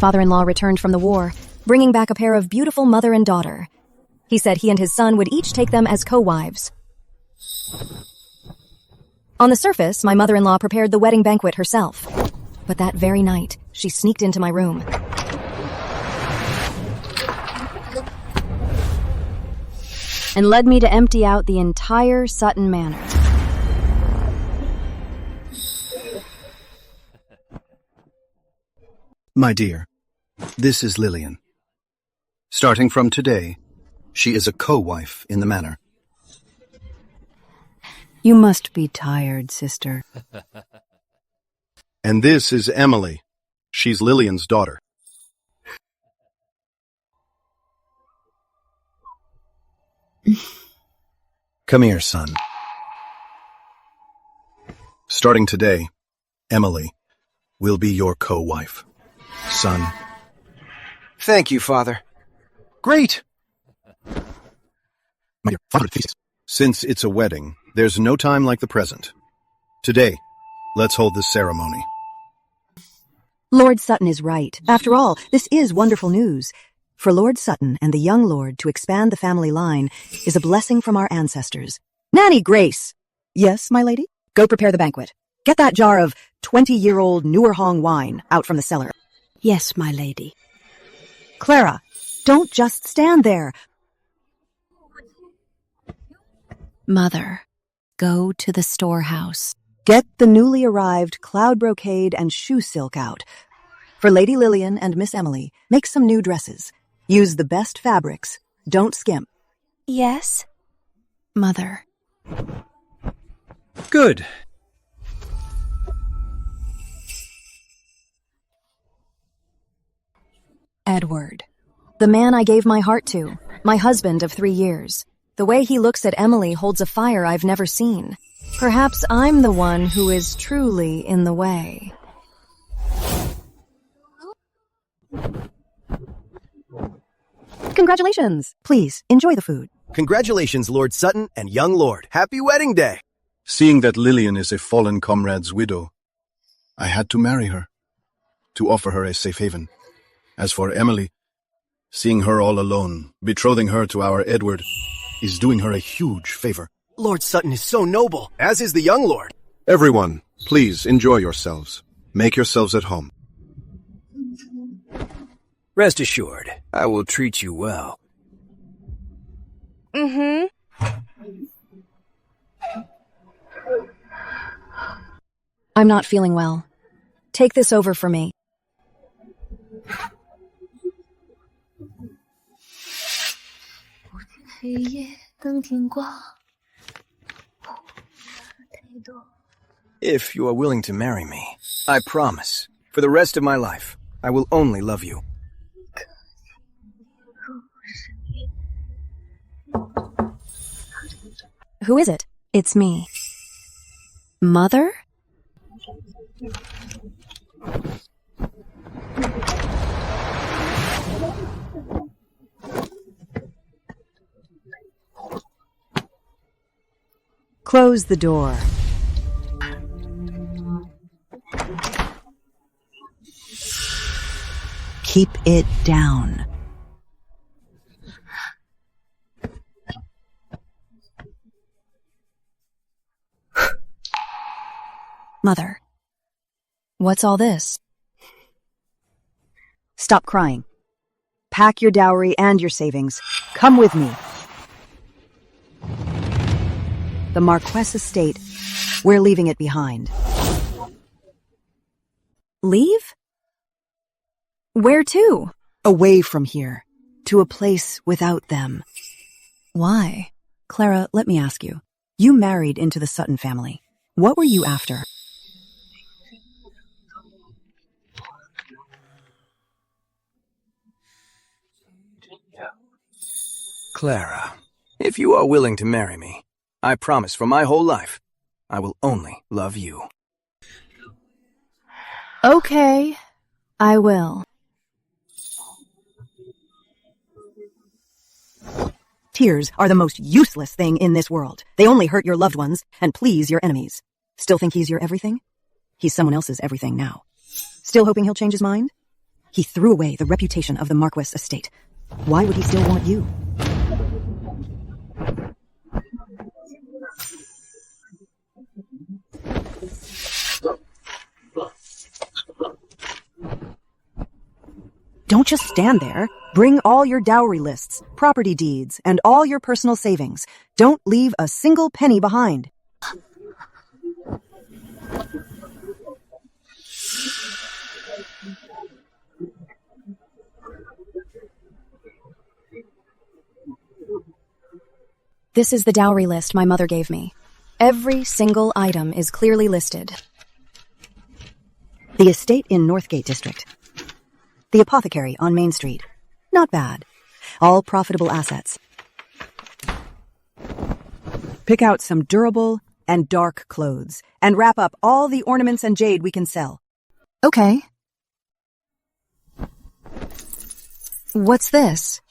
father-in-law returned from the war, bringing back a pair of beautiful mother and daughter. He said he and his son would each take them as co-wives. On the surface, my mother-in-law prepared the wedding banquet herself. But that very night, she sneaked into my room. And led me to empty out the entire Sutton Manor. My dear, this is Lillian. Starting from today, she is a co-wife in the manor. You must be tired, sister. And this is Emily. She's Lillian's daughter. Come here, son. Starting today, Emily will be your co-wife. Son. Thank you, Father. Great! My dear father, since it's a wedding, there's no time like the present. Today, let's hold this ceremony. Lord Sutton is right. After all, this is wonderful news. For Lord Sutton and the young lord to expand the family line is a blessing from our ancestors. Nanny Grace! Yes, my lady? Go prepare the banquet. Get that jar of 20-year-old Newerhong wine out from the cellar. Yes, my lady. Clara, don't just stand there. Mother, go to the storehouse. Get the newly arrived cloud brocade and shoe silk out. For Lady Lillian and Miss Emily, make some new dresses. Use the best fabrics. Don't skimp. Yes, Mother. Good. Edward. The man I gave my heart to, my husband of 3 years. The way he looks at Emily holds a fire I've never seen. Perhaps I'm the one who is truly in the way. Congratulations. Please, enjoy the food. Congratulations, Lord Sutton and young lord. Happy wedding day. Seeing that Lillian is a fallen comrade's widow, I had to marry her, to offer her a safe haven. As for Emily, seeing her all alone, betrothing her to our Edward, is doing her a huge favor. Lord Sutton is so noble, as is the young lord. Everyone, please enjoy yourselves. Make yourselves at home. Rest assured, I will treat you well. I'm not feeling well. Take this over for me. If you are willing to marry me, I promise, for the rest of my life, I will only love you. Who is it? It's me. Mother? Close the door. Keep it down. Mother. What's all this? Stop crying. Pack your dowry and your savings. Come with me. The Marquess estate. We're leaving it behind. Leave? Where to? Away from here. To a place without them. Why? Clara, let me ask you. You married into the Sutton family. What were you after? Clara, if you are willing to marry me, I promise for my whole life, I will only love you. Okay, I will. Tears are the most useless thing in this world. They only hurt your loved ones and please your enemies. Still think he's your everything? He's someone else's everything now. Still hoping he'll change his mind? He threw away the reputation of the Marquis estate. Why would he still want you? Don't just stand there. Bring all your dowry lists, property deeds, and all your personal savings. Don't leave a single penny behind. This is the dowry list my mother gave me. Every single item is clearly listed. The estate in Northgate District. The apothecary on Main Street. Not bad. All profitable assets. Pick out some durable and dark clothes and wrap up all the ornaments and jade we can sell. Okay. What's this?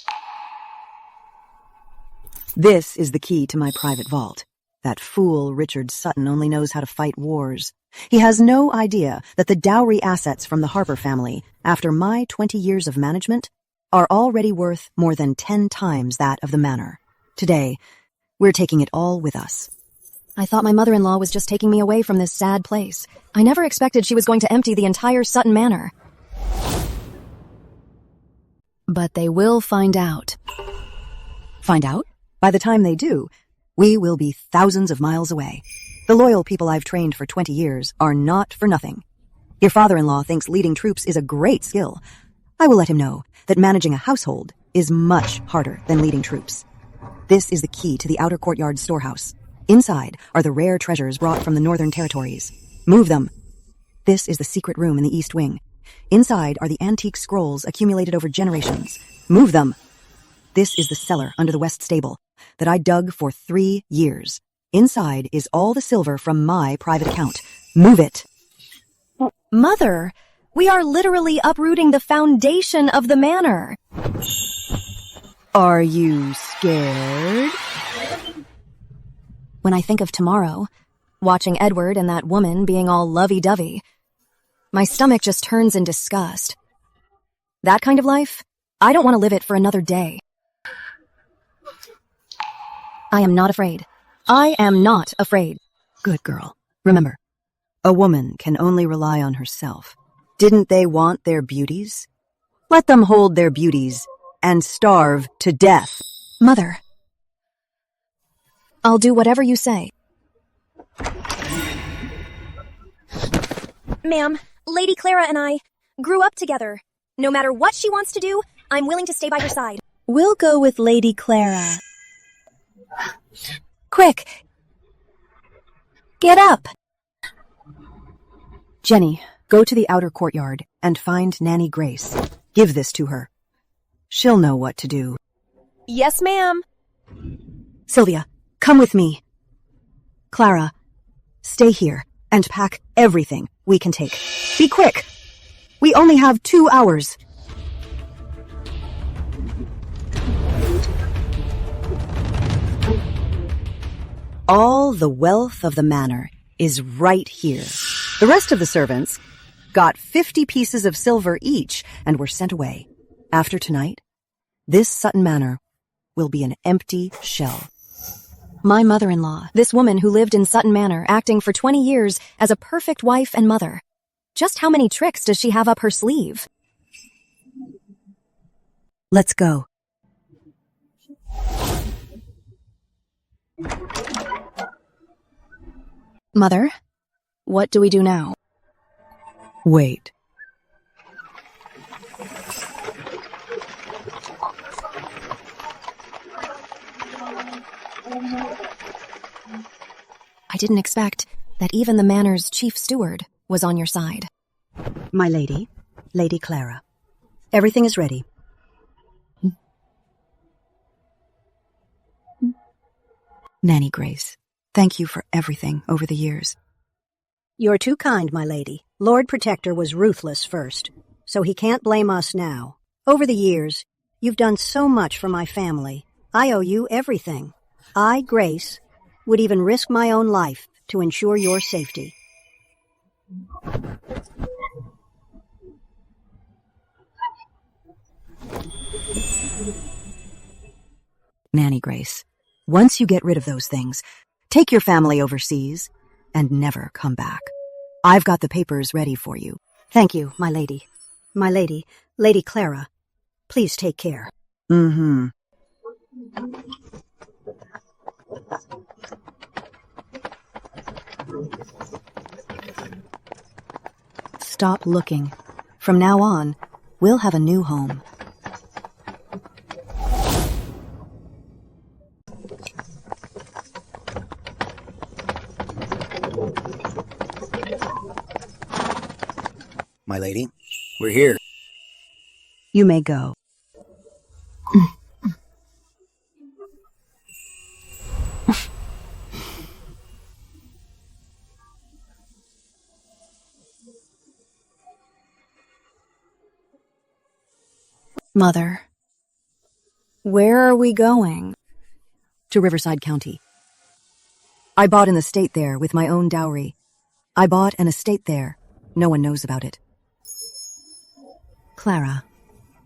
This is the key to my private vault. That fool Richard Sutton only knows how to fight wars. He has no idea that the dowry assets from the Harper family, after my 20 years of management, are already worth more than 10 times that of the manor. Today, we're taking it all with us. I thought my mother-in-law was just taking me away from this sad place. I never expected she was going to empty the entire Sutton Manor. But they will find out. Find out? By the time they do, we will be thousands of miles away. The loyal people I've trained for 20 years are not for nothing. Your father-in-law thinks leading troops is a great skill. I will let him know that managing a household is much harder than leading troops. This is the key to the outer courtyard storehouse. Inside are the rare treasures brought from the Northern Territories. Move them. This is the secret room in the East Wing. Inside are the antique scrolls accumulated over generations. Move them. This is the cellar under the West Stable that I dug for 3 years. Inside is all the silver from my private account. Move it. Mother, we are literally uprooting the foundation of the manor. Are you scared? When I think of tomorrow, watching Edward and that woman being all lovey-dovey, my stomach just turns in disgust. That kind of life, I don't want to live it for another day. I am not afraid. I am not afraid. Good girl. Remember, a woman can only rely on herself. Didn't they want their beauties? Let them hold their beauties and starve to death. Mother, I'll do whatever you say. Ma'am, Lady Clara and I grew up together. No matter what she wants to do, I'm willing to stay by her side. We'll go with Lady Clara. Quick! Get up! Jenny, go to the outer courtyard and find Nanny Grace. Give this to her. She'll know what to do. Yes, ma'am. Sylvia, come with me. Clara, stay here and pack everything we can take. Be quick! We only have 2 hours. All the wealth of the manor is right here. The rest of the servants got 50 pieces of silver each and were sent away. After tonight, this Sutton Manor will be an empty shell. My mother-in-law, this woman who lived in Sutton Manor, acting for 20 years as a perfect wife and mother. Just how many tricks does she have up her sleeve? Let's go. Mother, what do we do now? Wait. I didn't expect that even the manor's chief steward was on your side. My lady, Lady Clara, everything is ready. Nanny Grace, thank you for everything over the years. You're too kind, my lady. Lord Protector was ruthless first, so he can't blame us now. Over the years, you've done so much for my family. I owe you everything. I, Grace, would even risk my own life to ensure your safety. Nanny Grace, once you get rid of those things, take your family overseas and never come back. I've got the papers ready for you. Thank you, my lady. My lady, Lady Clara. Please take care. Mm-hmm. Stop looking. From now on, we'll have a new home. My lady, we're here. You may go. Mother, where are we going? To Riverside County. I bought an estate there with my own dowry. I bought an estate there. No one knows about it. Clara,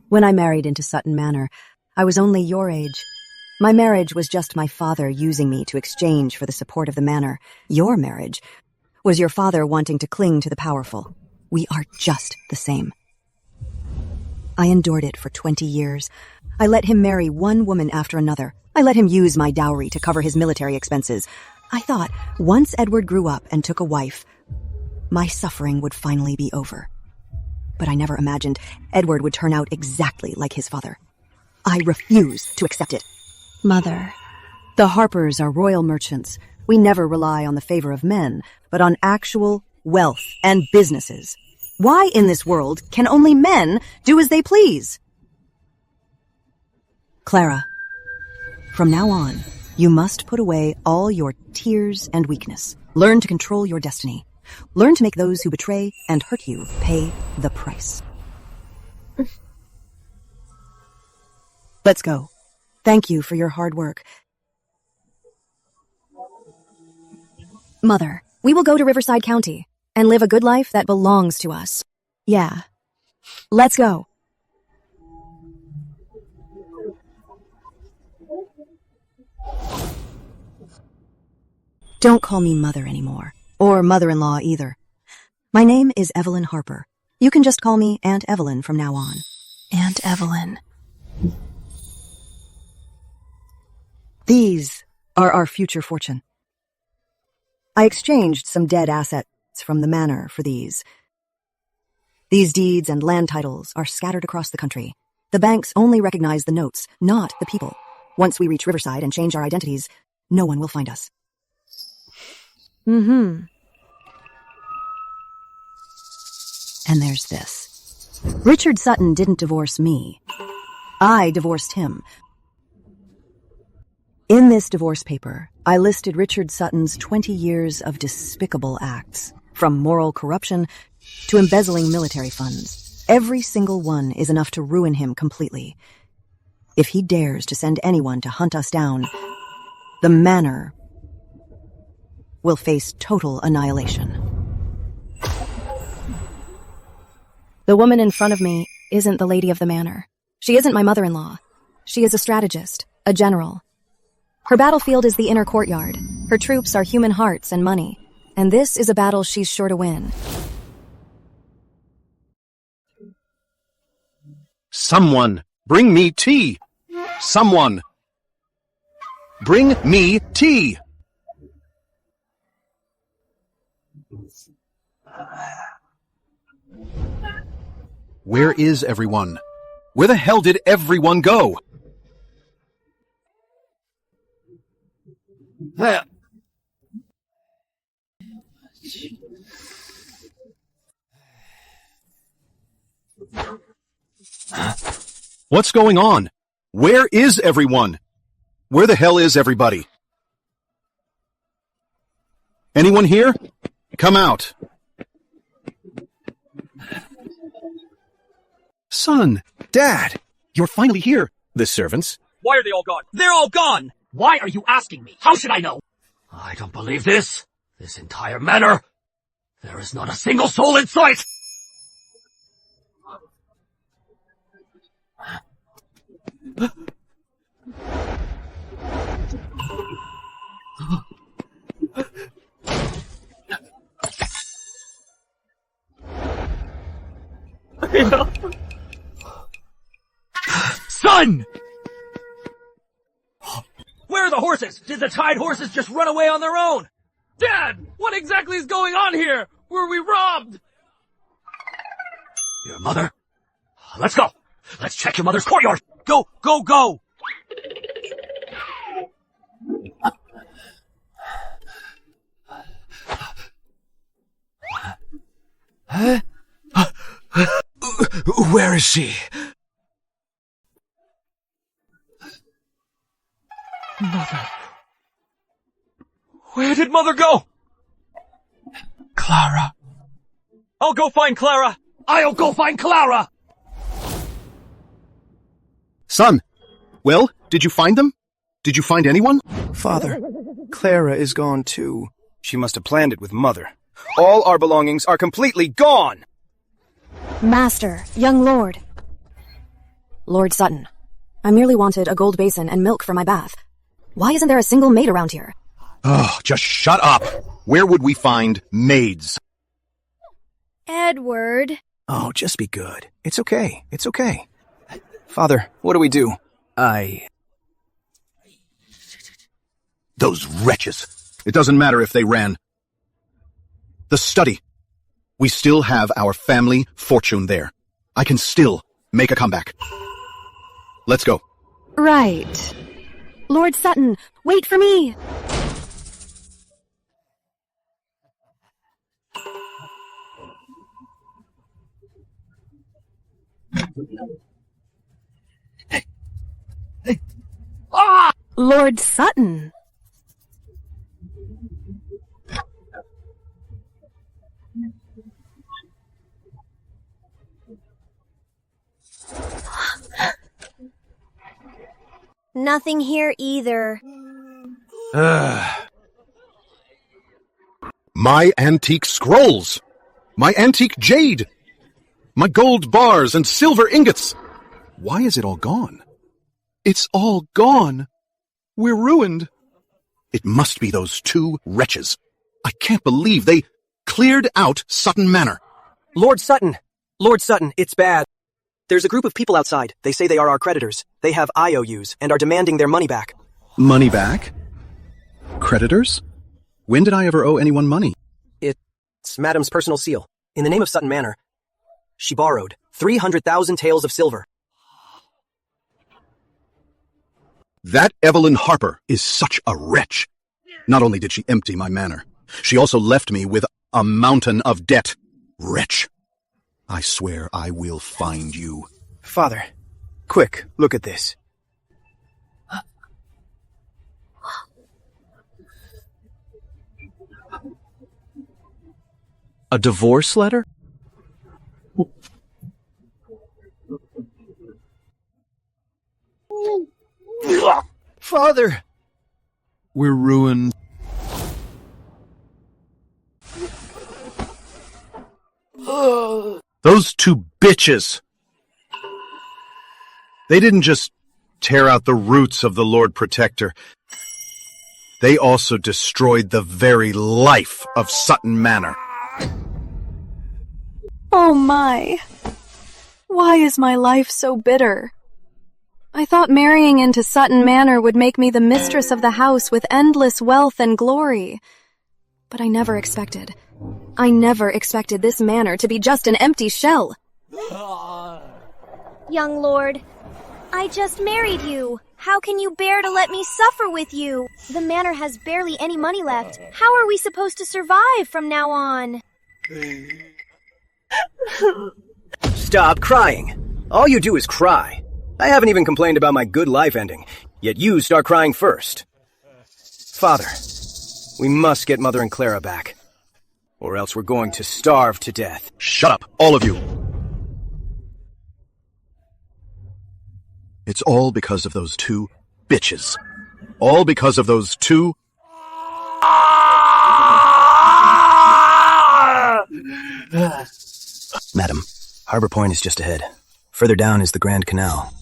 when I married into Sutton Manor, I was only your age. My marriage was just my father using me to exchange for the support of the manor. Your marriage was your father wanting to cling to the powerful. We are just the same. I endured it for 20 years. I let him marry one woman after another. I let him use my dowry to cover his military expenses. I thought, once Edward grew up and took a wife, my suffering would finally be over. But I never imagined Edward would turn out exactly like his father. I refuse to accept it. Mother, The Harpers are royal merchants. We never rely on the favor of men, but on actual wealth and businesses. Why in this world can only men do as they please? Clara, from now on, you must put away all your tears and weakness. Learn to control your destiny. Learn to make those who betray and hurt you pay the price. Let's go. Thank you for your hard work. Mother, we will go to Riverside County and live a good life that belongs to us. Yeah. Let's go. Don't call me mother anymore, or mother-in-law either. My name is Evelyn Harper. You can just call me Aunt Evelyn from now on. Aunt Evelyn. These are our future fortune. I exchanged some dead assets from the manor for these. These deeds and land titles are scattered across the country. The banks only recognize the notes, not the people. Once we reach Riverside and change our identities, no one will find us. Mm-hmm. And there's this. Richard Sutton didn't divorce me. I divorced him. In this divorce paper, I listed Richard Sutton's 20 years of despicable acts, from moral corruption to embezzling military funds. Every single one is enough to ruin him completely. If he dares to send anyone to hunt us down, the manor will face total annihilation. The woman in front of me isn't the lady of the manor. She isn't my mother-in-law. She is a strategist, a general. Her battlefield is the inner courtyard. Her troops are human hearts and money. And this is a battle she's sure to win. Someone, bring me tea! Someone! Bring me tea! Where is everyone? Where the hell did everyone go? What's going on? Where is everyone? Where the hell is everybody? Anyone here? Come out. Son, Dad, you're finally here. The servants? Why are they all gone? They're all gone! Why are you asking me? How should I know? I don't believe this. This entire manor. There is not a single soul in sight! Son! Where are the horses? Did the tied horses just run away on their own? Dad! What exactly is going on here? Were we robbed? Your mother? Let's go! Let's check your mother's courtyard! Go, go, go! Where is she? Mother. Where did Mother go? Clara. I'll go find Clara. I'll go find Clara! Son, well, did you find them? Did you find anyone? Father, Clara is gone too. She must have planned it with Mother. All our belongings are completely gone! Master, young lord. Lord Sutton, I merely wanted a gold basin and milk for my bath. Why isn't there a single maid around here? Oh, just shut up. Where would we find maids? Edward. Oh, just be good. It's okay. It's okay. Father, what do we do? Those wretches. It doesn't matter if they ran. The study. We still have our family fortune there. I can still make a comeback. Let's go. Right. Lord Sutton, wait for me! Ah! Lord Sutton. Nothing here either. My antique scrolls! My antique jade! My gold bars and silver ingots! Why is it all gone? It's all gone! We're ruined! It must be those two wretches. I can't believe they cleared out Sutton Manor. Lord Sutton! Lord Sutton, it's bad. There's a group of people outside. They say they are our creditors. They have IOUs and are demanding their money back. Money back? Creditors? When did I ever owe anyone money? It's Madam's personal seal. In the name of Sutton Manor, she borrowed 300,000 taels of silver. That Evelyn Harper is such a wretch. Not only did she empty my manor, she also left me with a mountain of debt. Wretch. I swear I will find you. Father, quick, look at this. A divorce letter? Father! We're ruined. Those two bitches! They didn't just tear out the roots of the Lord Protector. They also destroyed the very life of Sutton Manor. Oh my. Why is my life so bitter? I thought marrying into Sutton Manor would make me the mistress of the house with endless wealth and glory. But I never expected this manor to be just an empty shell. Young lord, I just married you. How can you bear to let me suffer with you? The manor has barely any money left. How are we supposed to survive from now on? Stop crying. All you do is cry. I haven't even complained about my good life ending, yet you start crying first. Father, we must get Mother and Clara back, or else we're going to starve to death. Shut up, all of you. It's all because of those two bitches. All because of those two... Madam, Harbor Point is just ahead. Further down is the Grand Canal.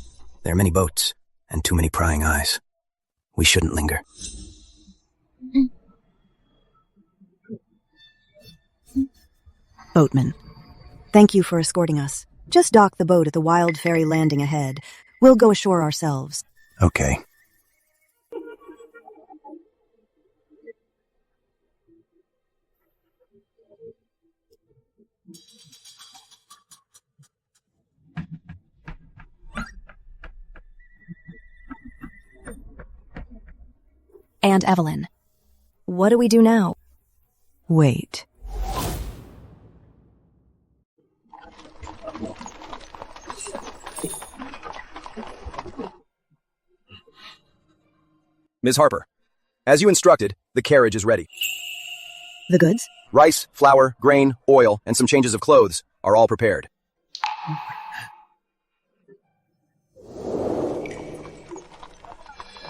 There are many boats, and too many prying eyes. We shouldn't linger. Boatman, thank you for escorting us. Just dock the boat at the Wild Fairy landing ahead. We'll go ashore ourselves. Okay. Aunt Evelyn. What do we do now? Wait. Ms. Harper, as you instructed, the carriage is ready. The goods? Rice, flour, grain, oil, and some changes of clothes are all prepared.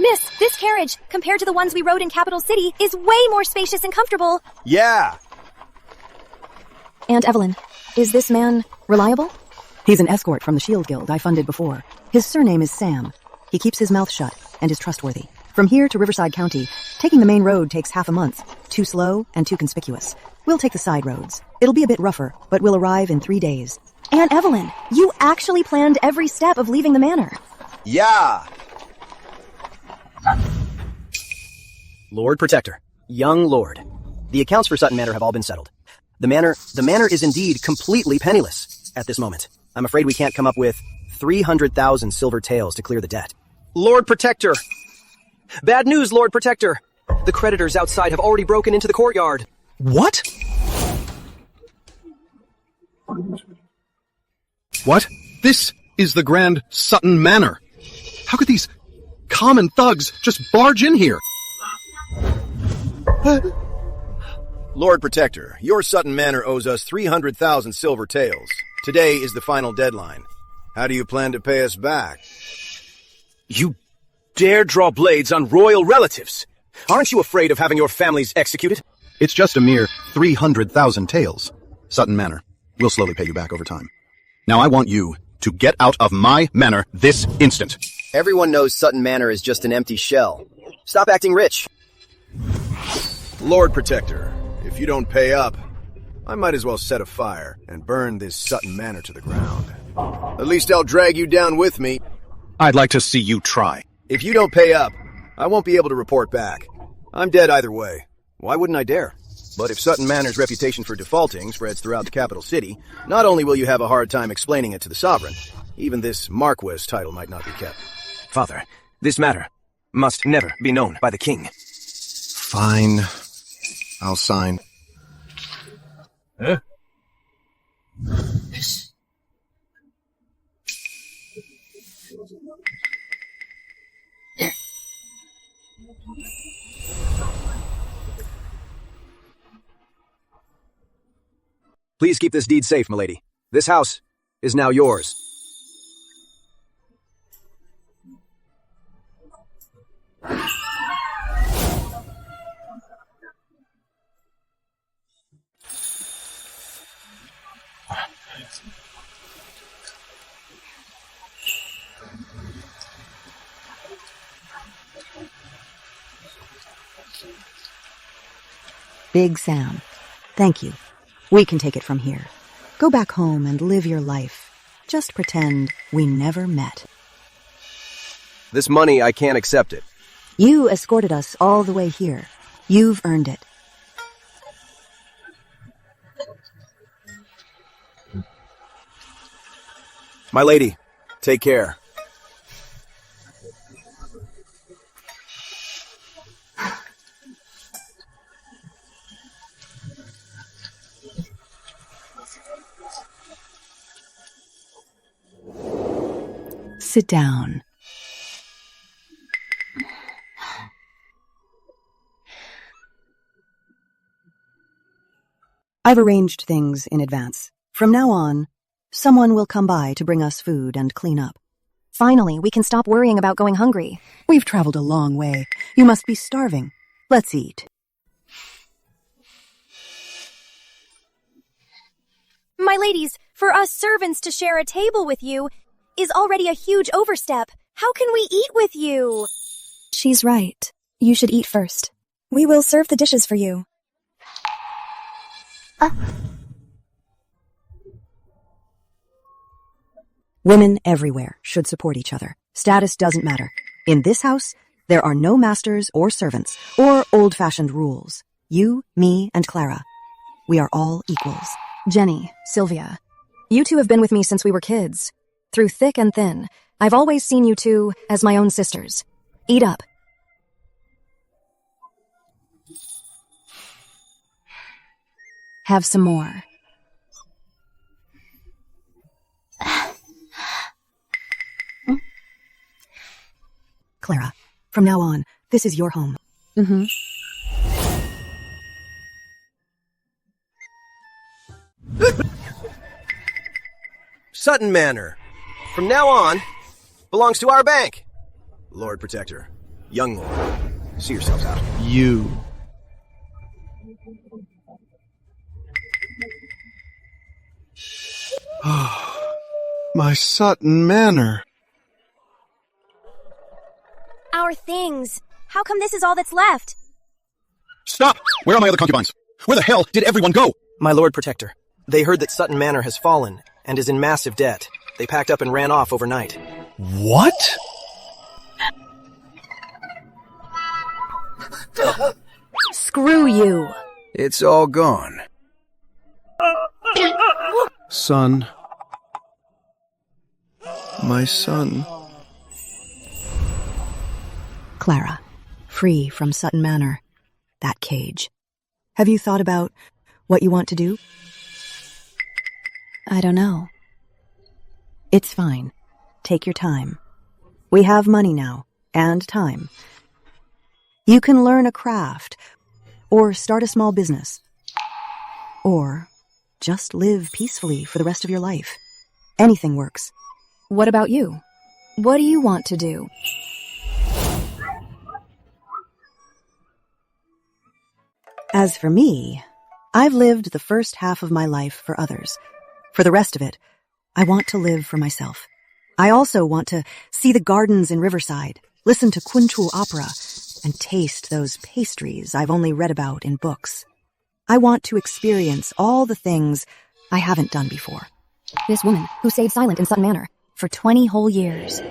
Miss, this carriage, compared to the ones we rode in Capital City, is way more spacious and comfortable. Yeah! Aunt Evelyn, is this man reliable? He's an escort from the Shield Guild I funded before. His surname is Sam. He keeps his mouth shut and is trustworthy. From here to Riverside County, taking the main road takes half a month. Too slow and too conspicuous. We'll take the side roads. It'll be a bit rougher, but we'll arrive in 3 days. Aunt Evelyn, you actually planned every step of leaving the manor. Yeah! Lord Protector, young lord. The accounts for Sutton Manor have all been settled. The manor is indeed completely penniless at this moment. I'm afraid we can't come up with 300,000 silver taels to clear the debt. Lord Protector! Bad news, Lord Protector! The creditors outside have already broken into the courtyard. What? What? This is the Grand Sutton Manor. How could these common thugs just barge in here? Lord Protector, your Sutton Manor owes us 300,000 silver taels. Today is the final deadline. How do you plan to pay us back? You dare draw blades on royal relatives? Aren't you afraid of having your families executed? It's just a mere 300,000 taels. Sutton Manor. We'll slowly pay you back over time. Now I want you to get out of my manor this instant. Everyone knows Sutton Manor is just an empty shell. Stop acting rich. Lord Protector, if you don't pay up, I might as well set a fire and burn this Sutton Manor to the ground. At least I'll drag you down with me. I'd like to see you try. If you don't pay up, I won't be able to report back. I'm dead either way. Why wouldn't I dare? But if Sutton Manor's reputation for defaulting spreads throughout the capital city, not only will you have a hard time explaining it to the sovereign, even this Marquess title might not be kept. Father, this matter must never be known by the king. Fine. I'll sign. Huh? Please keep this deed safe, milady. This house is now yours. Big Sam, thank you. We can take it from here. Go back home and live your life. Just pretend we never met. This money, I can't accept it. You escorted us all the way here. You've earned it. My lady, take care. Sit down. I've arranged things in advance. From now on, someone will come by to bring us food and clean up. Finally, we can stop worrying about going hungry. We've traveled a long way. You must be starving. Let's eat. My ladies, for us servants to share a table with you is already a huge overstep. How can we eat with you? She's right. You should eat first. We will serve the dishes for you. Women everywhere should support each other. Status doesn't matter. In this house, there are no masters or servants or old-fashioned rules. You, me, and Clara. We are all equals. Jenny, Sylvia, you two have been with me since we were kids. Through thick and thin, I've always seen you two as my own sisters. Eat up. Have some more. Clara, from now on, this is your home. Mm-hmm. Sutton Manor, from now on, belongs to our bank. Lord Protector, young lord, see yourselves out. You. My Sutton Manor. Our things. How come this is all that's left? Stop! Where are my other concubines? Where the hell did everyone go? My Lord Protector, they heard that Sutton Manor has fallen and is in massive debt. They packed up and ran off overnight. What? Screw you. It's all gone. Son. My son. Clara, free from Sutton Manor. That cage. Have you thought about what you want to do? I don't know. It's fine. Take your time. We have money now, and time. You can learn a craft, or start a small business, or just live peacefully for the rest of your life. Anything works. What about you? What do you want to do? As for me, I've lived the first half of my life for others. For the rest of it, I want to live for myself. I also want to see the gardens in Riverside, listen to Kuntu opera, and taste those pastries I've only read about in books. I want to experience all the things I haven't done before. This woman who stayed silent in Sutton Manor for 20 whole years,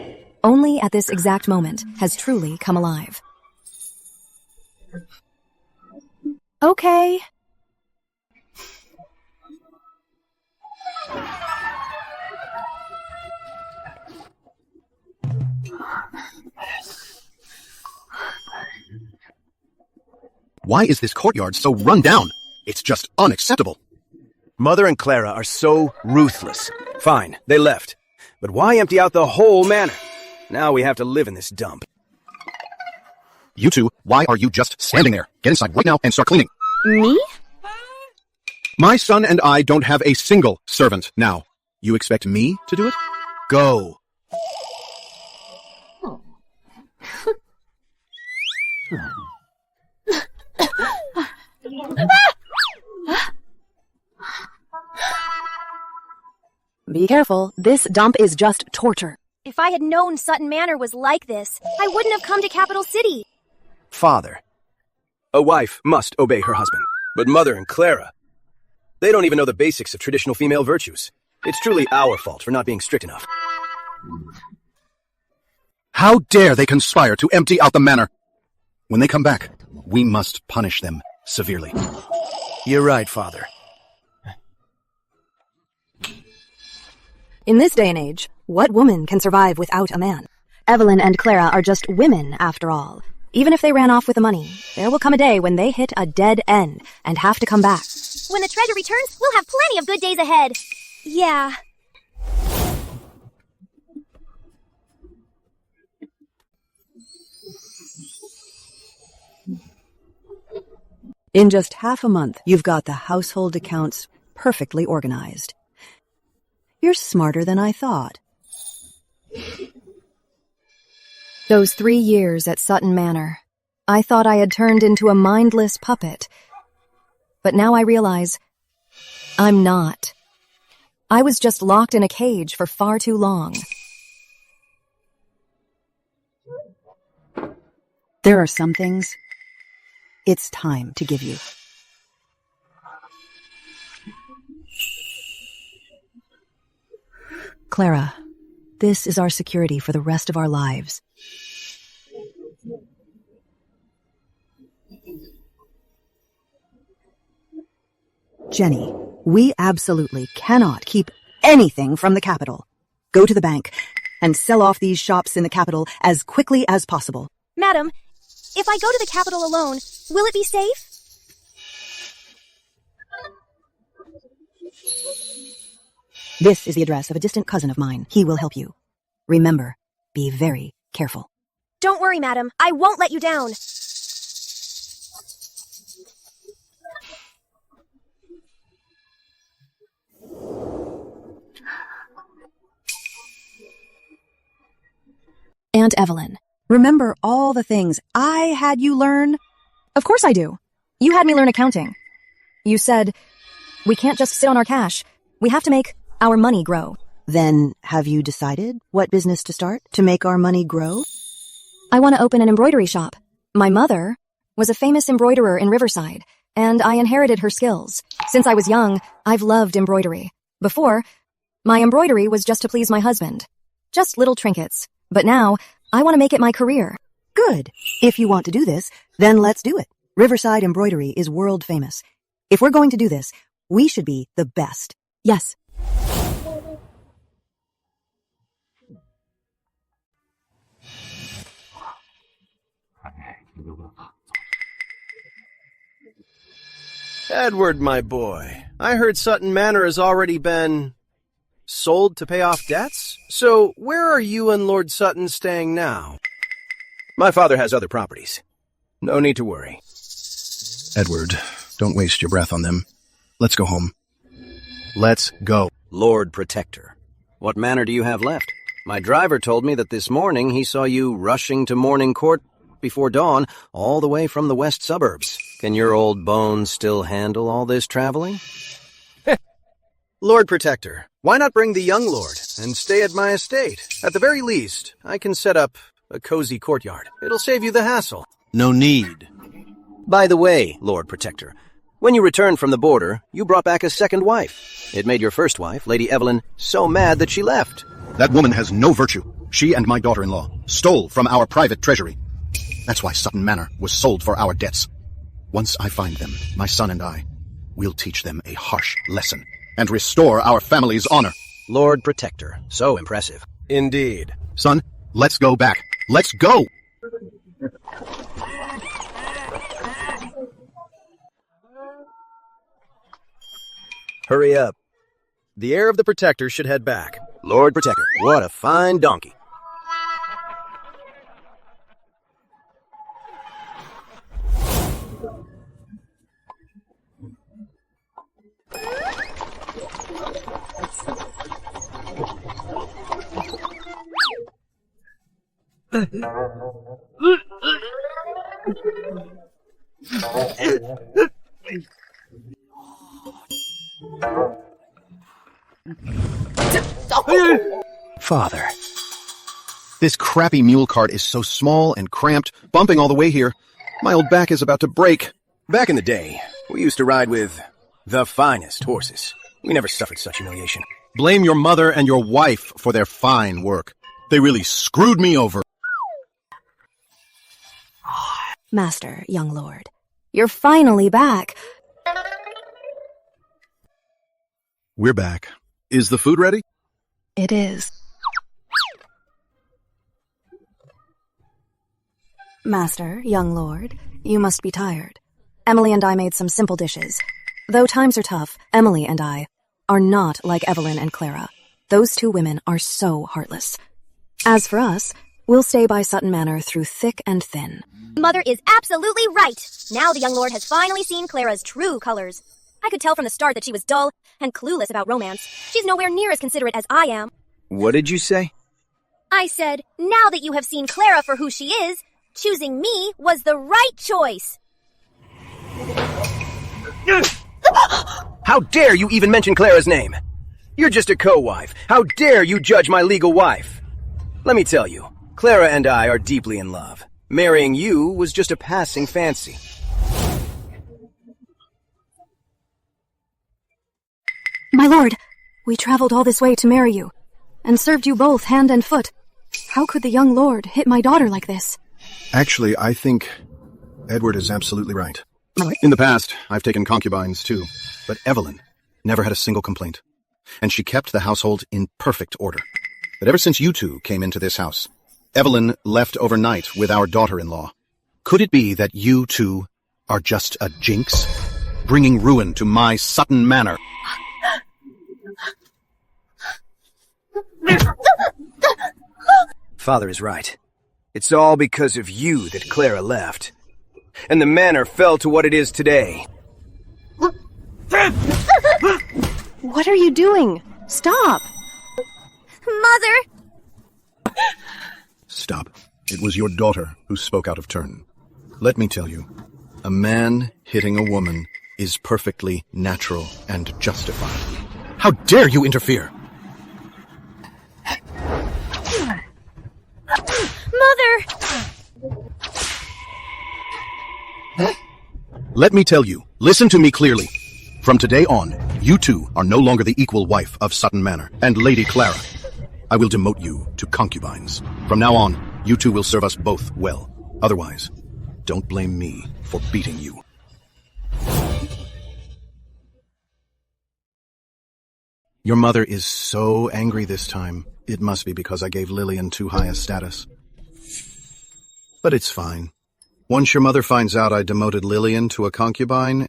only at this exact moment has truly come alive. Okay. Why is this courtyard so run down? It's just unacceptable. Mother and Clara are so ruthless. Fine, they left. But why empty out the whole manor? Now we have to live in this dump. You two, why are you just standing there? Get inside right now and start cleaning. Me? My son and I don't have a single servant now. You expect me to do it? Go. Be careful. This dump is just torture. If I had known Sutton Manor was like this, I wouldn't have come to Capital City. Father. A wife must obey her husband. But Mother and Clara, they don't even know the basics of traditional female virtues. It's truly our fault for not being strict enough. How dare they conspire to empty out the manor? When they come back, we must punish them severely. You're right, Father. In this day and age, what woman can survive without a man? Evelyn and Clara are just women, after all. Even if they ran off with the money, there will come a day when they hit a dead end and have to come back. When the treasure returns, we'll have plenty of good days ahead. Yeah. In just half a month, you've got the household accounts perfectly organized. You're smarter than I thought. Those 3 years at Sutton Manor, I thought I had turned into a mindless puppet. But now I realize I'm not. I was just locked in a cage for far too long. There are some things it's time to give you. Clara, This is our security for the rest of our lives. Jenny, we absolutely cannot keep anything from the capital. Go to the bank and sell off these shops in the capital as quickly as possible. Madam, if I go to the capital alone, will it be safe? This is the address of a distant cousin of mine. He will help you. Remember, be very careful. Don't worry, madam. I won't let you down. Aunt Evelyn. Remember all the things I had you learn? Of course I do. You had me learn accounting. You said, we can't just sit on our cash. We have to make our money grow. Then have you decided what business to start to make our money grow? I want to open an embroidery shop. My mother was a famous embroiderer in Riverside, and I inherited her skills. Since I was young, I've loved embroidery. Before, my embroidery was just to please my husband. Just little trinkets. But now, I want to make it my career. Good. If you want to do this, then let's do it. Riverside embroidery is world famous. If we're going to do this, we should be the best. Yes. Edward, my boy, I heard Sutton Manor has already been sold to pay off debts? So where are you and Lord Sutton staying now? My father has other properties. No need to worry. Edward, don't waste your breath on them. Let's go home. Let's go. Lord Protector, what manor do you have left? My driver told me that this morning he saw you rushing to morning court before dawn all the way from the west suburbs. Can your old bones still handle all this traveling? Lord Protector, why not bring the young lord and stay at my estate? At the very least, I can set up a cozy courtyard. It'll save you the hassle. No need. By the way, Lord Protector, when you returned from the border, you brought back a second wife. It made your first wife, Lady Evelyn, so mad that she left. That woman has no virtue. She and my daughter-in-law stole from our private treasury. That's why Sutton Manor was sold for our debts. Once I find them, my son and I, we'll teach them a harsh lesson and restore our family's honor. Lord Protector, so impressive. Indeed. Son, let's go back. Let's go! Hurry up. The heir of the Protector should head back. Lord Protector, what a fine donkey. Father. This crappy mule cart is so small and cramped, bumping all the way here. My old back is about to break. Back in the day, we used to ride with the finest horses. We never suffered such humiliation. Blame your mother and your wife for their fine work. They really screwed me over. Master, young lord, you're finally back. We're back. Is the food ready? It is. Master, young lord, you must be tired. Emily and I made some simple dishes. Though times are tough, Emily and I are not like Evelyn and Clara. Those two women are so heartless. As for us, we'll stay by Sutton Manor through thick and thin. Mother is absolutely right. Now the young lord has finally seen Clara's true colors. I could tell from the start that she was dull and clueless about romance. She's nowhere near as considerate as I am. What did you say? I said, now that you have seen Clara for who she is, choosing me was the right choice. How dare you even mention Clara's name? You're just a co-wife. How dare you judge my legal wife? Let me tell you, Clara and I are deeply in love. Marrying you was just a passing fancy. My lord, we traveled all this way to marry you. and served you both hand and foot. How could the young lord hit my daughter like this? Actually, I think Edward is absolutely right. In the past, I've taken concubines too, but Evelyn never had a single complaint, and she kept the household in perfect order. But ever since you two came into this house, Evelyn left overnight with our daughter-in-law. Could it be that you two are just a jinx, bringing ruin to my Sutton Manor? Father is right. It's all because of you that Clara left. And the manor fell to what it is today. What are you doing? Stop! Mother! Stop. It was your daughter who spoke out of turn. Let me tell you, a man hitting a woman is perfectly natural and justified. How dare you interfere? Mother! Let me tell you, listen to me clearly. From today on, you two are no longer the equal wife of Sutton Manor and Lady Clara. I will demote you to concubines. From now on, you two will serve us both well. Otherwise, don't blame me for beating you. Your mother is so angry this time. It must be because I gave Lillian too high a status. But it's fine. Once your mother finds out I demoted Lillian to a concubine,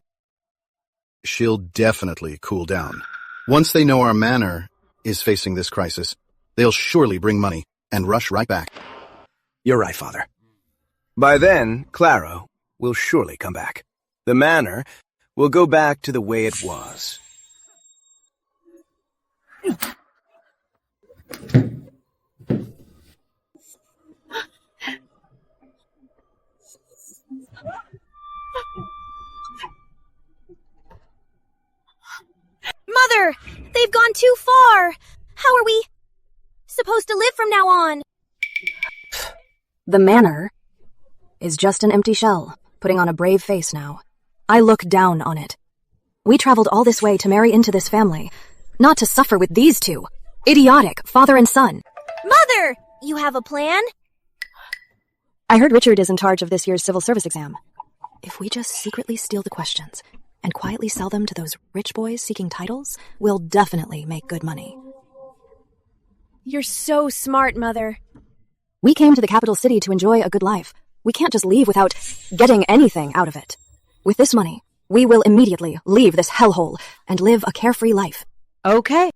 she'll definitely cool down. Once they know our manor is facing this crisis, they'll surely bring money and rush right back. You're right, Father. By then, Clara will surely come back. The manor will go back to the way it was. Mother! They've gone too far! How are we supposed to live from now on? The manor is just an empty shell, putting on a brave face now. I look down on it. We traveled all this way to marry into this family, not to suffer with these two. Idiotic father and son. Mother! You have a plan? I heard Richard is in charge of this year's civil service exam. If we just secretly steal the questions and quietly sell them to those rich boys seeking titles, we'll definitely make good money. You're so smart, Mother. We came to the capital city to enjoy a good life. We can't just leave without getting anything out of it. With this money, we will immediately leave this hellhole and live a carefree life. Okay.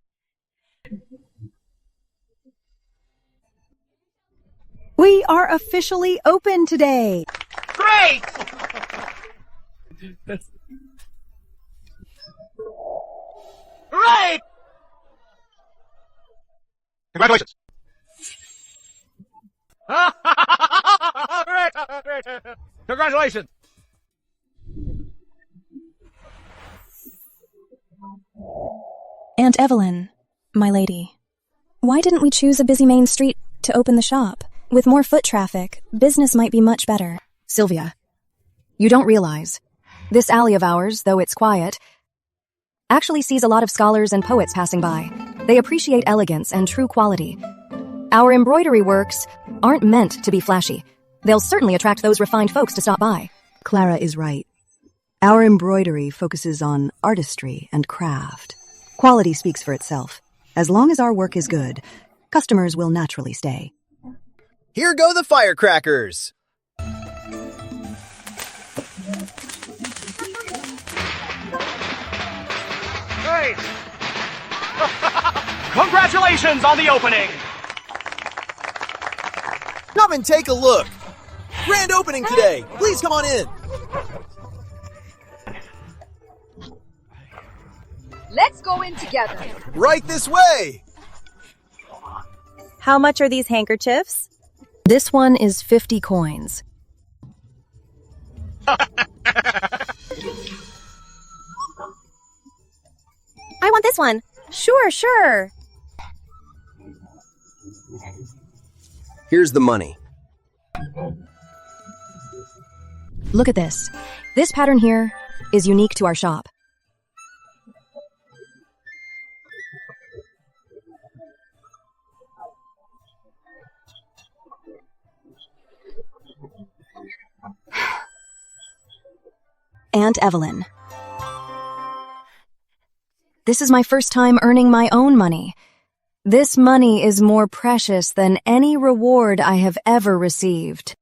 We are officially open today. Great! Great! Congratulations. Great! Congratulations! Aunt Evelyn, my lady, why didn't we choose a busy main street to open the shop? With more foot traffic, business might be much better. Sylvia, you don't realize, this alley of ours, though it's quiet, actually sees a lot of scholars and poets passing by. They appreciate elegance and true quality. Our embroidery works aren't meant to be flashy. They'll certainly attract those refined folks to stop by. Clara is right. Our embroidery focuses on artistry and craft. Quality speaks for itself. As long as our work is good, customers will naturally stay. Here go the firecrackers! Great! Congratulations on the opening! Come and take a look! Grand opening today! Please come on in! Let's go in together. Right this way! How much are these handkerchiefs? This one is 50 coins. I want this one. Sure. Here's the money. Look at this. This pattern here is unique to our shop. Aunt Evelyn. This is my first time earning my own money. This money is more precious than any reward I have ever received.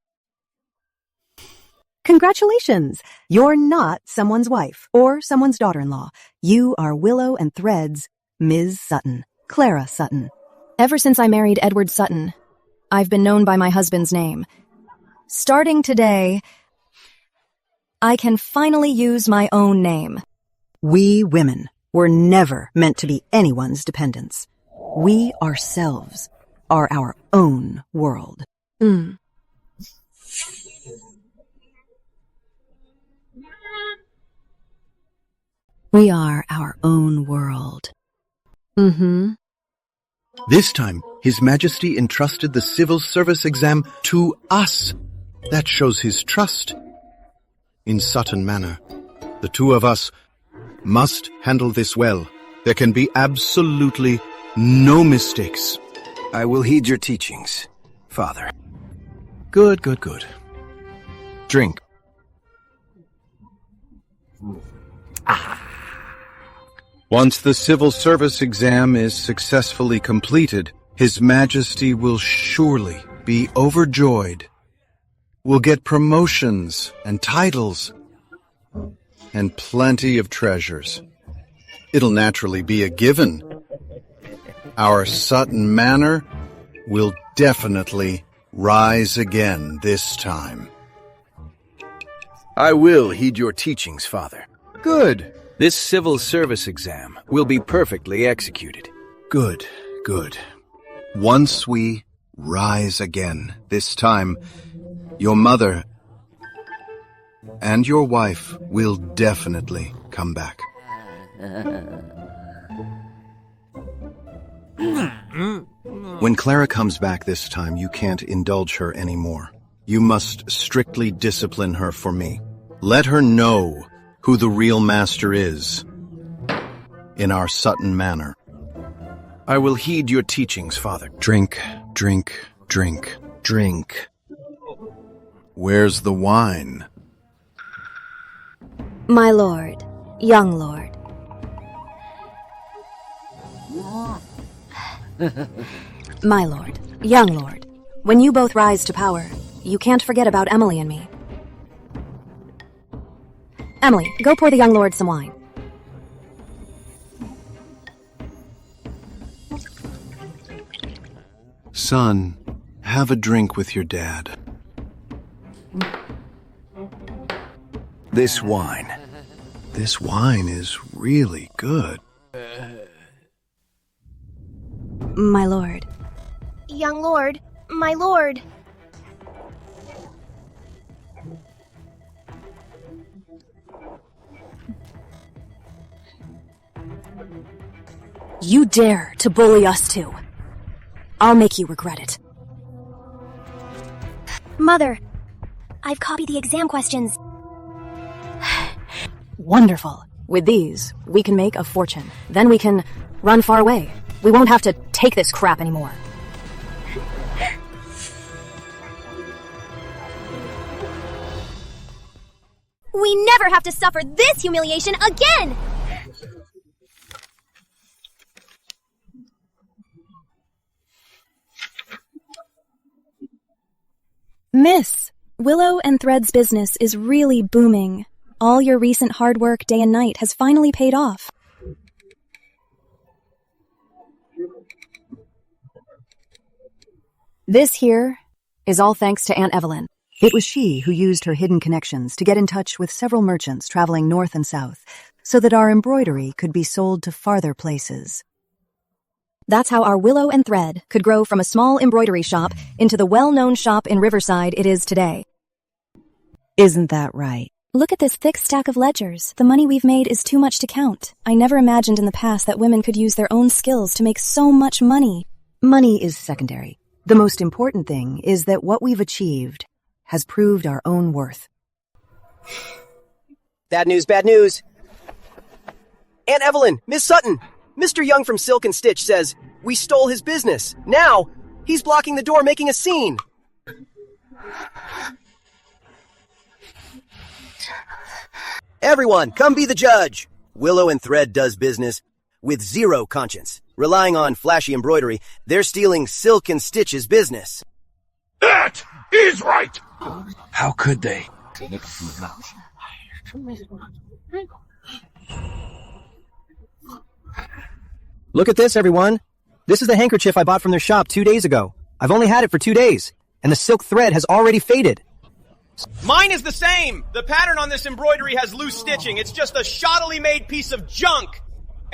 Congratulations! You're not someone's wife or someone's daughter-in-law. You are Willow and Thread's Ms. Sutton, Clara Sutton. Ever since I married Edward Sutton, I've been known by my husband's name. Starting today, I can finally use my own name. We women were never meant to be anyone's dependents. We ourselves are our own world. We are our own world. This time, His Majesty entrusted the civil service exam to us. That shows his trust. In Sutton Manor, the two of us must handle this well. There can be absolutely no mistakes. I will heed your teachings, Father. Good. Drink. Once the civil service exam is successfully completed, His Majesty will surely be overjoyed. We'll get promotions and titles and plenty of treasures. It'll naturally be a given. Our Sutton Manor will definitely rise again this time. I will heed your teachings, Father. Good. This civil service exam will be perfectly executed. Good. Once we rise again, this time, your mother and your wife will definitely come back. When Clara comes back this time, you can't indulge her anymore. You must strictly discipline her for me. Let her know who the real master is in our Sutton Manor. I will heed your teachings, Father. Drink. Where's the wine? My lord, young lord. My lord, young lord, when you both rise to power, you can't forget about Emily and me. Emily, go pour the young lord some wine. Son, have a drink with your dad. This wine is really good. My lord. Young lord, my lord. You dare to bully us two. I'll make you regret it. Mother, I've copied the exam questions. Wonderful. With these, we can make a fortune. Then we can run far away. We won't have to take this crap anymore. We never have to suffer this humiliation again! Miss, Willow and Thread's business is really booming. All your recent hard work day and night has finally paid off. This here is all thanks to Aunt Evelyn. It was she who used her hidden connections to get in touch with several merchants traveling north and south so that our embroidery could be sold to farther places. That's how our Willow and Thread could grow from a small embroidery shop into the well-known shop in Riverside it is today. Isn't that right? Look at this thick stack of ledgers. The money we've made is too much to count. I never imagined in the past that women could use their own skills to make so much money. Money is secondary. The most important thing is that what we've achieved has proved our own worth. Bad news. Aunt Evelyn, Miss Sutton, Mr. Young from Silk and Stitch says we stole his business. Now, he's blocking the door, making a scene. Everyone, come be the judge. Willow and Thread does business with zero conscience. Relying on flashy embroidery, they're stealing Silk and Stitch's business. That is right! How could they? Look at this, everyone. This is the handkerchief I bought from their shop 2 days ago. I've only had it for 2 days, and the silk thread has already faded. Mine is the same! The pattern on this embroidery has loose stitching. It's just a shoddily made piece of junk!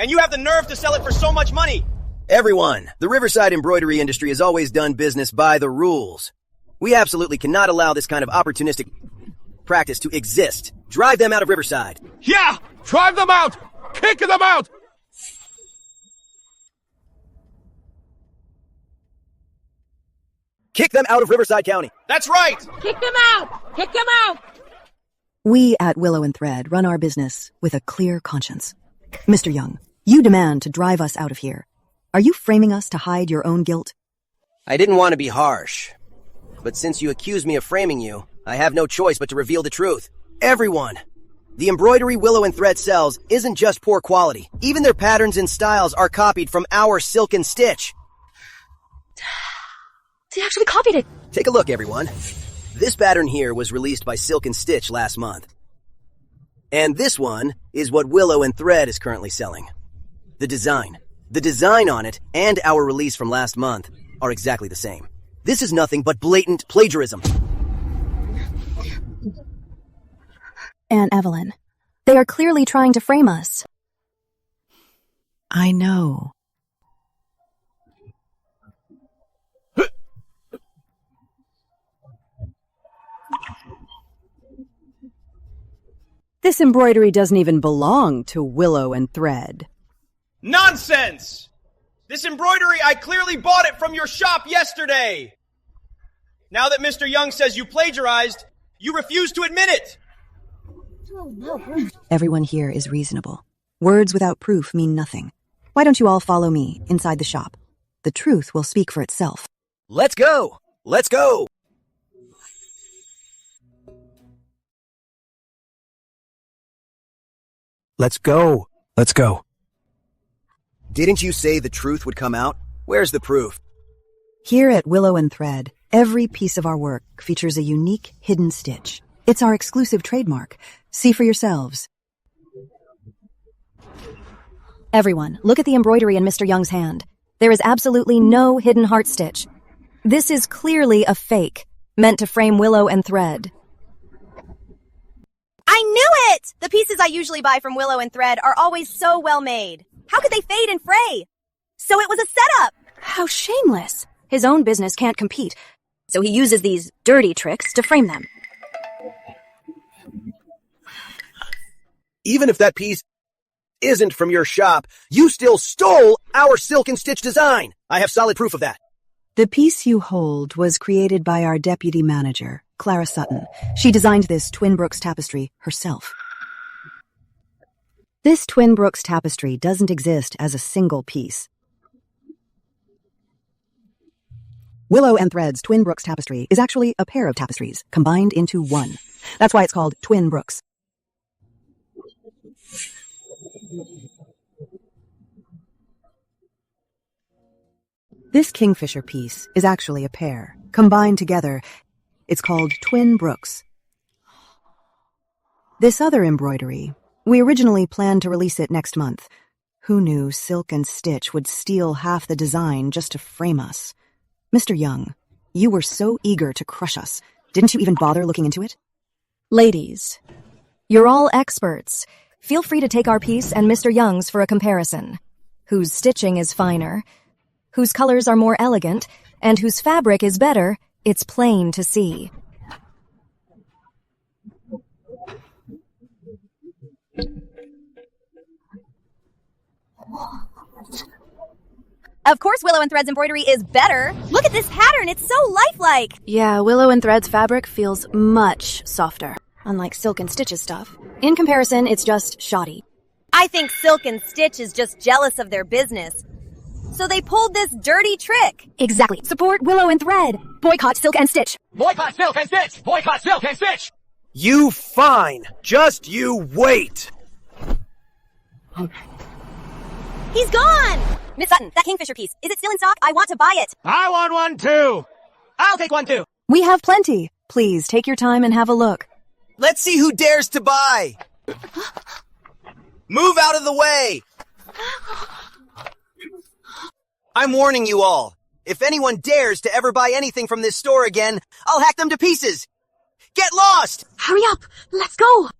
And you have the nerve to sell it for so much money! Everyone, the Riverside embroidery industry has always done business by the rules. We absolutely cannot allow this kind of opportunistic practice to exist. Drive them out of Riverside. Yeah! Drive them out! Kick them out! Kick them out of Riverside County. That's right! Kick them out! Kick them out! We at Willow and Thread run our business with a clear conscience. Mr. Young, you demand to drive us out of here. Are you framing us to hide your own guilt? I didn't want to be harsh, but since you accuse me of framing you, I have no choice but to reveal the truth. Everyone, the embroidery Willow and Thread sells isn't just poor quality. Even their patterns and styles are copied from our Silk and Stitch. They actually copied it. Take a look, everyone. This pattern here was released by Silk and Stitch last month. And this one is what Willow and Thread is currently selling. The design on it and our release from last month are exactly the same. This is nothing but blatant plagiarism. Aunt Evelyn, they are clearly trying to frame us. I know. This embroidery doesn't even belong to Willow and Thread. Nonsense! This embroidery, I clearly bought it from your shop yesterday! Now that Mr. Young says you plagiarized, you refuse to admit it! Everyone here is reasonable. Words without proof mean nothing. Why don't you all follow me inside the shop? The truth will speak for itself. Let's go! Let's go! Let's go. Let's go. Didn't you say the truth would come out? Where's the proof? Here at Willow and Thread, every piece of our work features a unique hidden stitch. It's our exclusive trademark. See for yourselves. Everyone, look at the embroidery in Mr. Young's hand. There is absolutely no hidden heart stitch. This is clearly a fake, meant to frame Willow and Thread. I knew it! The pieces I usually buy from Willow and Thread are always so well made. How could they fade and fray? So it was a setup! How shameless! His own business can't compete, so he uses these dirty tricks to frame them. Even if that piece isn't from your shop, you still stole our Silk and Stitch design! I have solid proof of that. The piece you hold was created by our deputy manager, Clara Sutton. She designed this Twin Brooks tapestry herself. This Twin Brooks tapestry doesn't exist as a single piece. Willow and Thread's Twin Brooks tapestry is actually a pair of tapestries combined into one. That's why it's called Twin Brooks. This kingfisher piece is actually a pair. Combined together, it's called Twin Brooks. This other embroidery, we originally planned to release it next month. Who knew Silk and Stitch would steal half the design just to frame us? Mr. Young, you were so eager to crush us. Didn't you even bother looking into it? Ladies, you're all experts. Feel free to take our piece and Mr. Young's for a comparison. Whose stitching is finer, whose colors are more elegant, and whose fabric is better, it's plain to see. Of course Willow and Thread's embroidery is better. Look at this pattern, it's so lifelike. Yeah, Willow and Thread's fabric feels much softer, unlike Silk and Stitch's stuff. In comparison, it's just shoddy. I think Silk and Stitch is just jealous of their business. So they pulled this dirty trick. Exactly. Support Willow and Thread. Boycott Silk and Stitch. Boycott Silk and Stitch! Boycott Silk and Stitch! You fine. Just you wait. He's gone! Miss Sutton, that kingfisher piece, is it still in stock? I want to buy it. I want one too. I'll take one too. We have plenty. Please take your time and have a look. Let's see who dares to buy. Move out of the way. I'm warning you all. If anyone dares to ever buy anything from this store again, I'll hack them to pieces. Get lost! Hurry up! Let's go!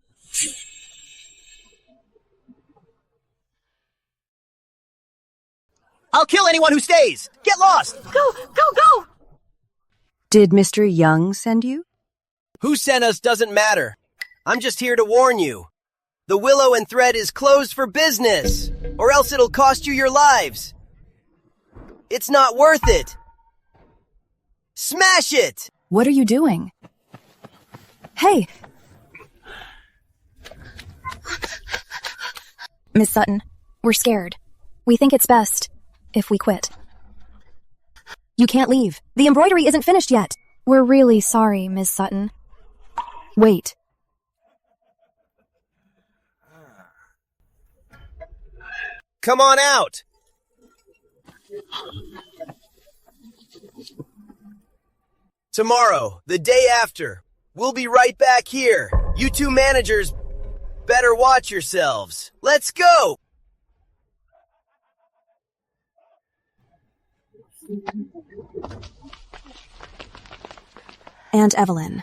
I'll kill anyone who stays! Get lost! Go! Go! Go! Did Mr. Young send you? Who sent us doesn't matter. I'm just here to warn you. The Willow and Thread is closed for business, or else it'll cost you your lives. It's not worth it. Smash it! What are you doing? Hey! Miss Sutton, we're scared. We think it's best if we quit. You can't leave. The embroidery isn't finished yet. We're really sorry, Miss Sutton. Wait. Come on out! Tomorrow, the day after, we'll be right back here. You two managers better watch yourselves. Let's go! Aunt Evelyn,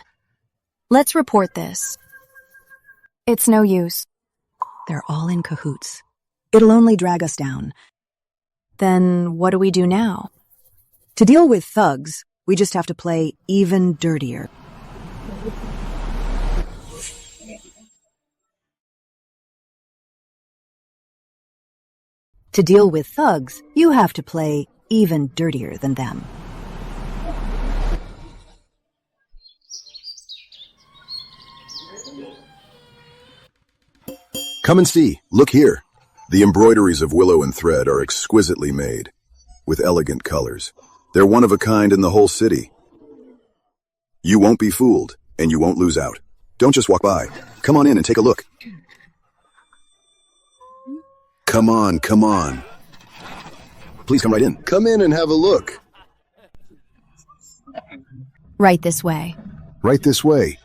let's report this. It's no use. They're all in cahoots. It'll only drag us down. Then what do we do now? To deal with thugs, we just have to play even dirtier. To deal with thugs, you have to play even dirtier than them. Come and see. Look here. The embroideries of Willow and Thread are exquisitely made, with elegant colors. They're one of a kind in the whole city. You won't be fooled, and you won't lose out. Don't just walk by. Come on in and take a look. Come on, come on. Please come right in. Come in and have a look. Right this way. Right this way.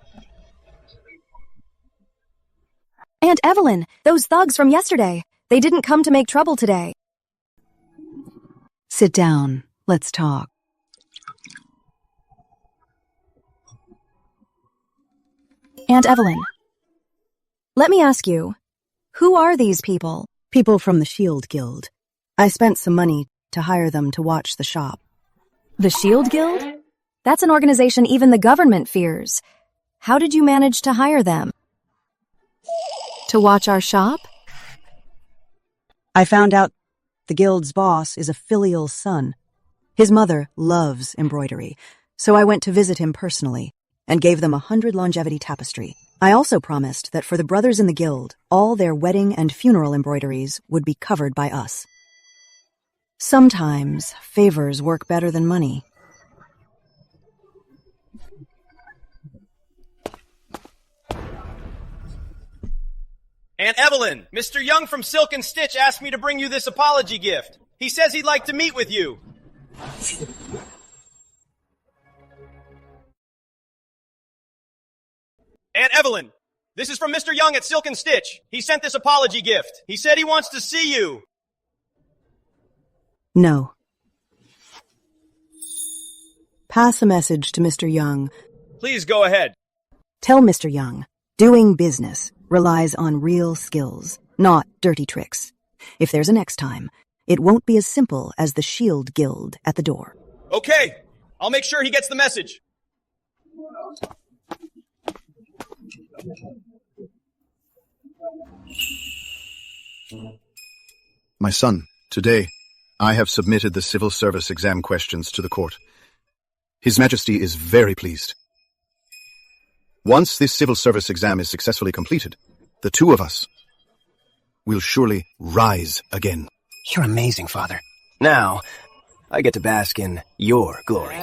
Aunt Evelyn, those thugs from yesterday. They didn't come to make trouble today. Sit down. Let's talk. Aunt Evelyn, let me ask you, who are these people? People from the Shield Guild. I spent some money to hire them to watch the shop. The Shield Guild? That's an organization even the government fears. How did you manage to hire them? To watch our shop? I found out the guild's boss is a filial son. His mother loves embroidery, so I went to visit him personally and gave them 100 longevity tapestry. I also promised that for the brothers in the guild, all their wedding and funeral embroideries would be covered by us. Sometimes favors work better than money. Aunt Evelyn, Mr. Young from Silk and Stitch asked me to bring you this apology gift. He says he'd like to meet with you. Aunt Evelyn, this is from Mr. Young at Silk and Stitch. He sent this apology gift. He said he wants to see you. No. Pass a message to Mr. Young. Please go ahead. Tell Mr. Young, doing business relies on real skills, not dirty tricks. If there's a next time, it won't be as simple as the Shield Guild at the door. Okay, I'll make sure he gets the message. My son, today, I have submitted the civil service exam questions to the court. His Majesty is very pleased. Once this civil service exam is successfully completed, the two of us will surely rise again. You're amazing, Father. Now, I get to bask in your glory.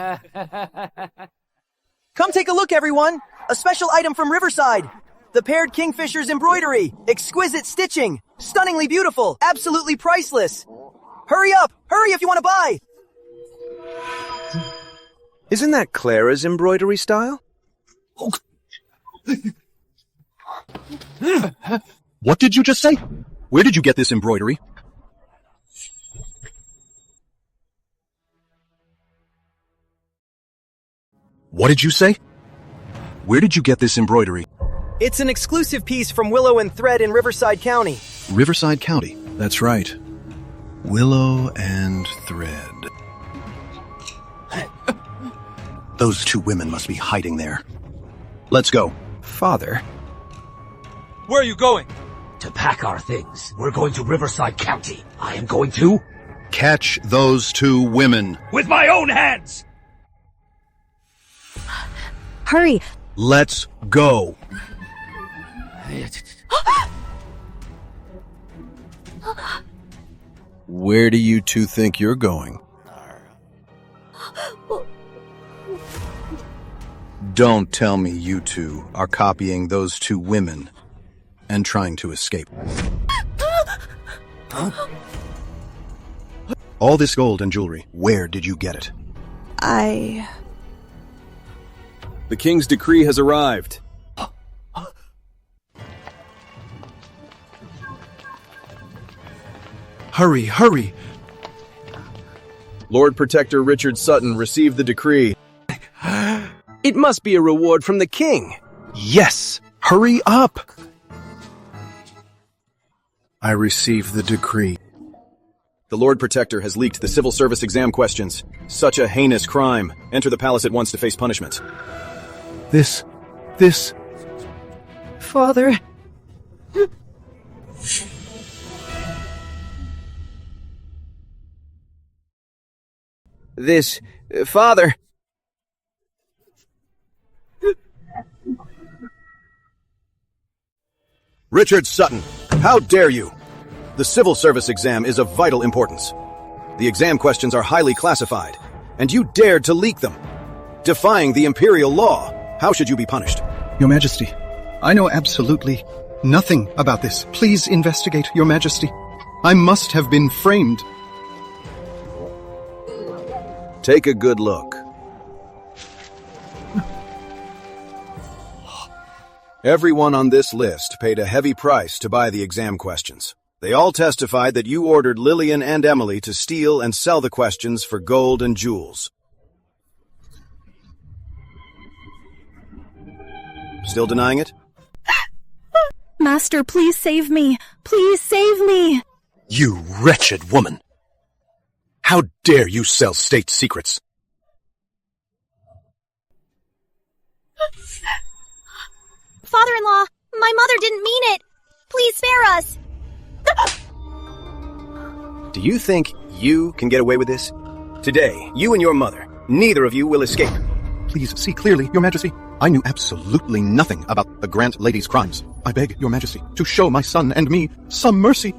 Come take a look, everyone! A A special item from Riverside. The paired Kingfisher's embroidery. Exquisite stitching. Stunningly beautiful. Absolutely priceless. Hurry up! Hurry if you want to buy! Isn't that Clara's embroidery style? What did you just say? Where did you get this embroidery? What did you say? Where did you get this embroidery? It's an exclusive piece from Willow and Thread in Riverside County. Riverside County. That's right. Willow and Thread. Those two women must be hiding there. Let's go. Father? Where are you going? To pack our things. We're going to Riverside County. I am going to... Catch those two women. With my own hands! Hurry! Let's go. Where do you two think you're going? Don't tell me you two are copying those two women and trying to escape. All this gold and jewelry, where did you get it? The king's decree has arrived. Hurry, hurry! Lord Protector Richard Sutton received the decree. It must be a reward from the king. Yes! Hurry up! I received the decree. The Lord Protector has leaked the civil service exam questions. Such a heinous crime. Enter the palace at once to face punishment. This... Father. Father. Richard Sutton, how dare you? The civil service exam is of vital importance. The exam questions are highly classified, and you dared to leak them. Defying the imperial law, how should you be punished? Your Majesty, I know absolutely nothing about this. Please investigate, Your Majesty. I must have been framed. Take a good look. Everyone on this list paid a heavy price to buy the exam questions. They all testified that you ordered Lillian and Emily to steal and sell the questions for gold and jewels. Still denying it? Master, please save me. Please save me. You wretched woman! How dare you sell state secrets? Father-in-law, my mother didn't mean it. Please spare us. Do you think you can get away with this? Today, you and your mother, neither of you will escape. Please see clearly, Your Majesty. I knew absolutely nothing about the Grant lady's crimes. I beg, Your Majesty, to show my son and me some mercy.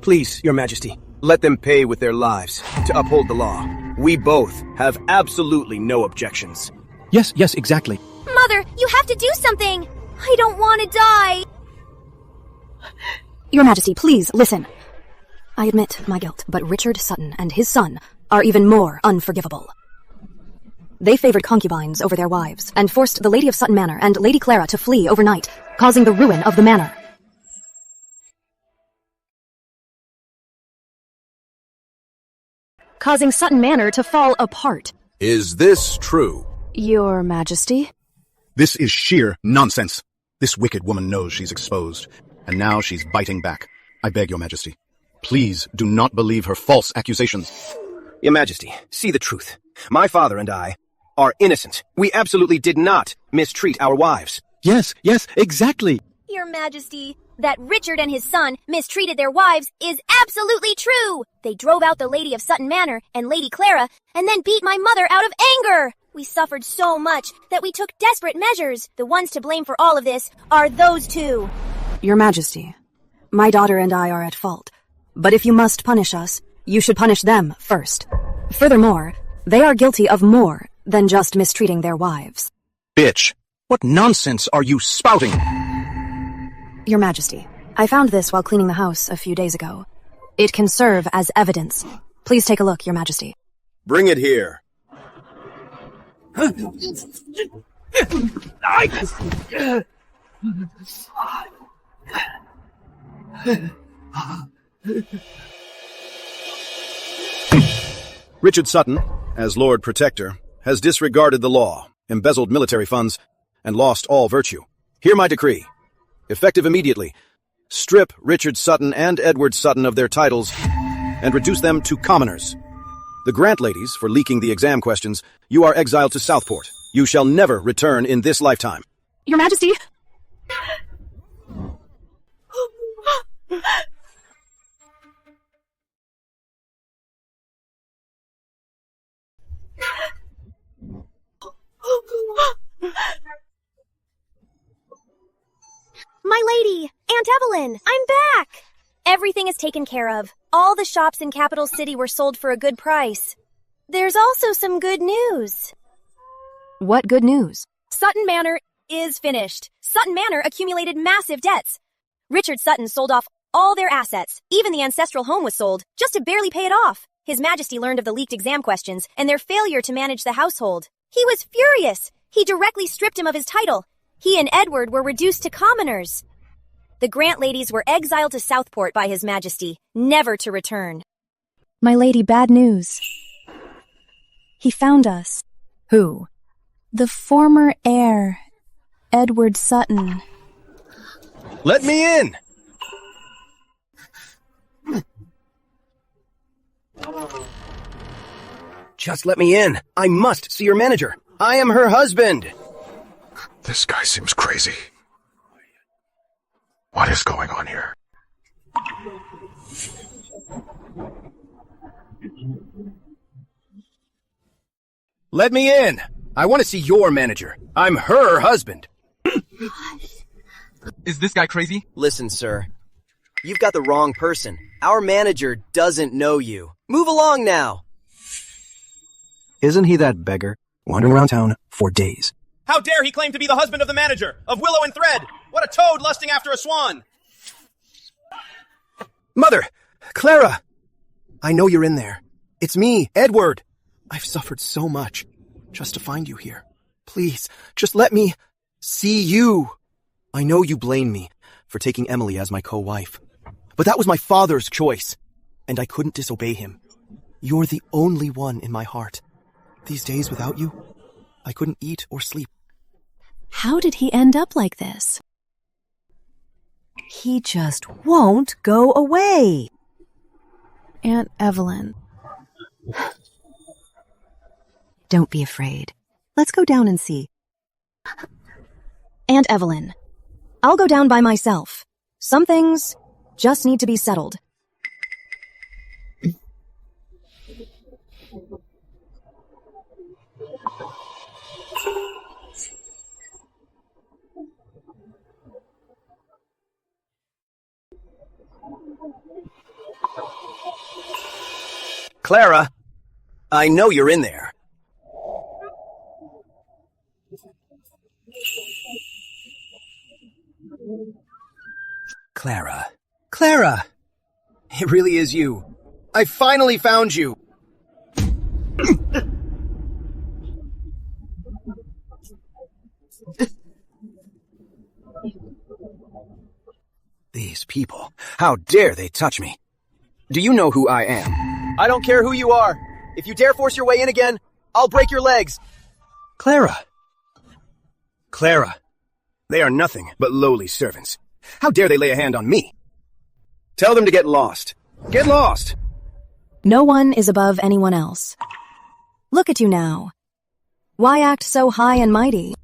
Please, Your Majesty, let them pay with their lives to uphold the law. We both have absolutely no objections. Yes, exactly. Mother, you have to do something. I don't want to die. Your Majesty, please listen. I admit my guilt, but Richard Sutton and his son are even more unforgivable. They favored concubines over their wives and forced the Lady of Sutton Manor and Lady Clara to flee overnight, causing the ruin of the manor. Causing Sutton Manor to fall apart. Is this true? Your Majesty? This is sheer nonsense. This wicked woman knows she's exposed, and now she's biting back. I beg, Your Majesty, please do not believe her false accusations. Your Majesty, see the truth. My father and I are innocent. We absolutely did not mistreat our wives. Yes, exactly. Your Majesty, that Richard and his son mistreated their wives is absolutely true. They drove out the Lady of Sutton Manor and Lady Clara, and then beat my mother out of anger. We suffered so much that we took desperate measures. The ones to blame for all of this are those two. Your Majesty, my daughter and I are at fault. But if you must punish us, you should punish them first. Furthermore, they are guilty of more than just mistreating their wives. bitch. What nonsense are you spouting? Your Majesty, I found this while cleaning the house a few days ago. It can serve as evidence. Please take a look, Your Majesty. Bring it here. Richard Sutton, as Lord Protector, has disregarded the law, embezzled military funds, and lost all virtue. Hear my decree. Effective immediately, strip Richard Sutton and Edward Sutton of their titles and reduce them to commoners. The Grant ladies, for leaking the exam questions, you are exiled to Southport. You shall never return in this lifetime. Your Majesty! My lady! Aunt Evelyn! I'm back! Everything is taken care of. All the shops in Capital City were sold for a good price. There's also some good news. What good news? Sutton Manor is finished. Sutton Manor accumulated massive debts. Richard Sutton sold off all their assets. Even the ancestral home was sold, just to barely pay it off. His Majesty learned of the leaked exam questions and their failure to manage the household. He was furious. He directly stripped him of his title. He and Edward were reduced to commoners. The Grant ladies were exiled to Southport by His Majesty, never to return. My lady, bad news. He found us. Who? The former heir, Edward Sutton. Let me in! Just let me in. I must see your manager. I am her husband. This guy seems crazy. What is going on here? Let me in. I want to see your manager. I'm her husband. Is this guy crazy? Listen, sir. You've got the wrong person. Our manager doesn't know you. Move along now. Isn't he that beggar wandering around town for days? How dare he claim to be the husband of the manager, of Willow and Thread? What a toad lusting after a swan! Mother! Clara! I know you're in there. It's me, Edward. I've suffered so much just to find you here. Please, just let me see you. I know you blame me for taking Emily as my co-wife, but that was my father's choice, and I couldn't disobey him. You're the only one in my heart. These days without you, I couldn't eat or sleep. How did he end up like this? He just won't go away. Aunt Evelyn. Don't be afraid. Let's go down and see. Aunt Evelyn. I'll go down by myself. Some things just need to be settled. Clara, I know you're in there. Clara, it really is you. I finally found you. These people, how dare they touch me? Do you know who I am? I don't care who you are. If you dare force your way in again, I'll break your legs. Clara, they are nothing but lowly servants. How dare they lay a hand on me? Tell them to get lost. Get lost! No one is above anyone else. Look at you now. Why act so high and mighty?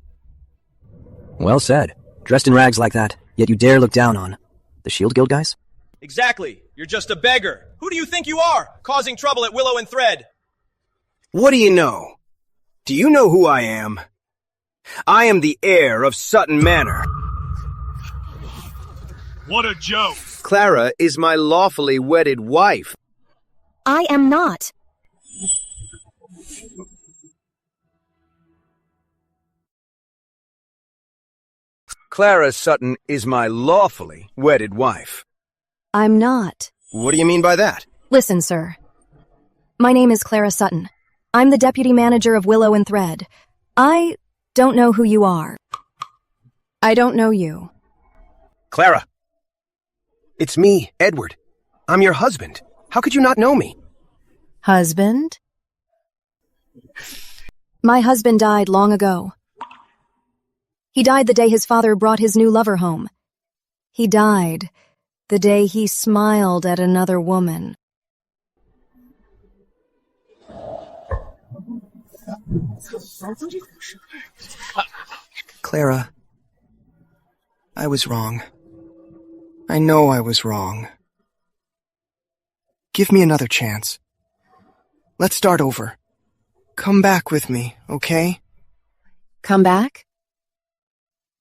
Well said. Dressed in rags like that, yet you dare look down on the Shield Guild guys? Exactly. You're just a beggar. Who do you think you are, causing trouble at Willow and Thread? What do you know? Do you know who I am? I am the heir of Sutton Manor. What a joke! Clara is my lawfully wedded wife. I am not. Clara Sutton is my lawfully wedded wife. I'm not. What do you mean by that? Listen, sir. My name is Clara Sutton. I'm the deputy manager of Willow and Thread. I don't know who you are. I don't know you. Clara! It's me, Edward. I'm your husband. How could you not know me? Husband? My husband died long ago. He died the day his father brought his new lover home. He died the day he smiled at another woman. Clara, I was wrong. I know I was wrong. Give me another chance. Let's start over. Come back with me, okay? Come back?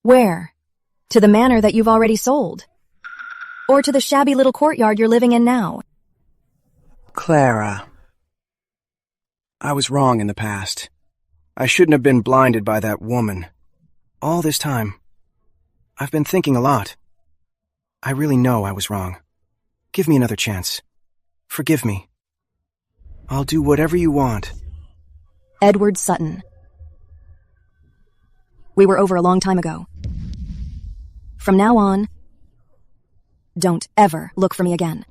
Where? To the manor that you've already sold? Or to the shabby little courtyard you're living in now? Clara. I was wrong in the past. I shouldn't have been blinded by that woman. All this time, I've been thinking a lot. I really know I was wrong. Give me another chance. Forgive me. I'll do whatever you want. Edward Sutton. We were over a long time ago. From now on, don't ever look for me again.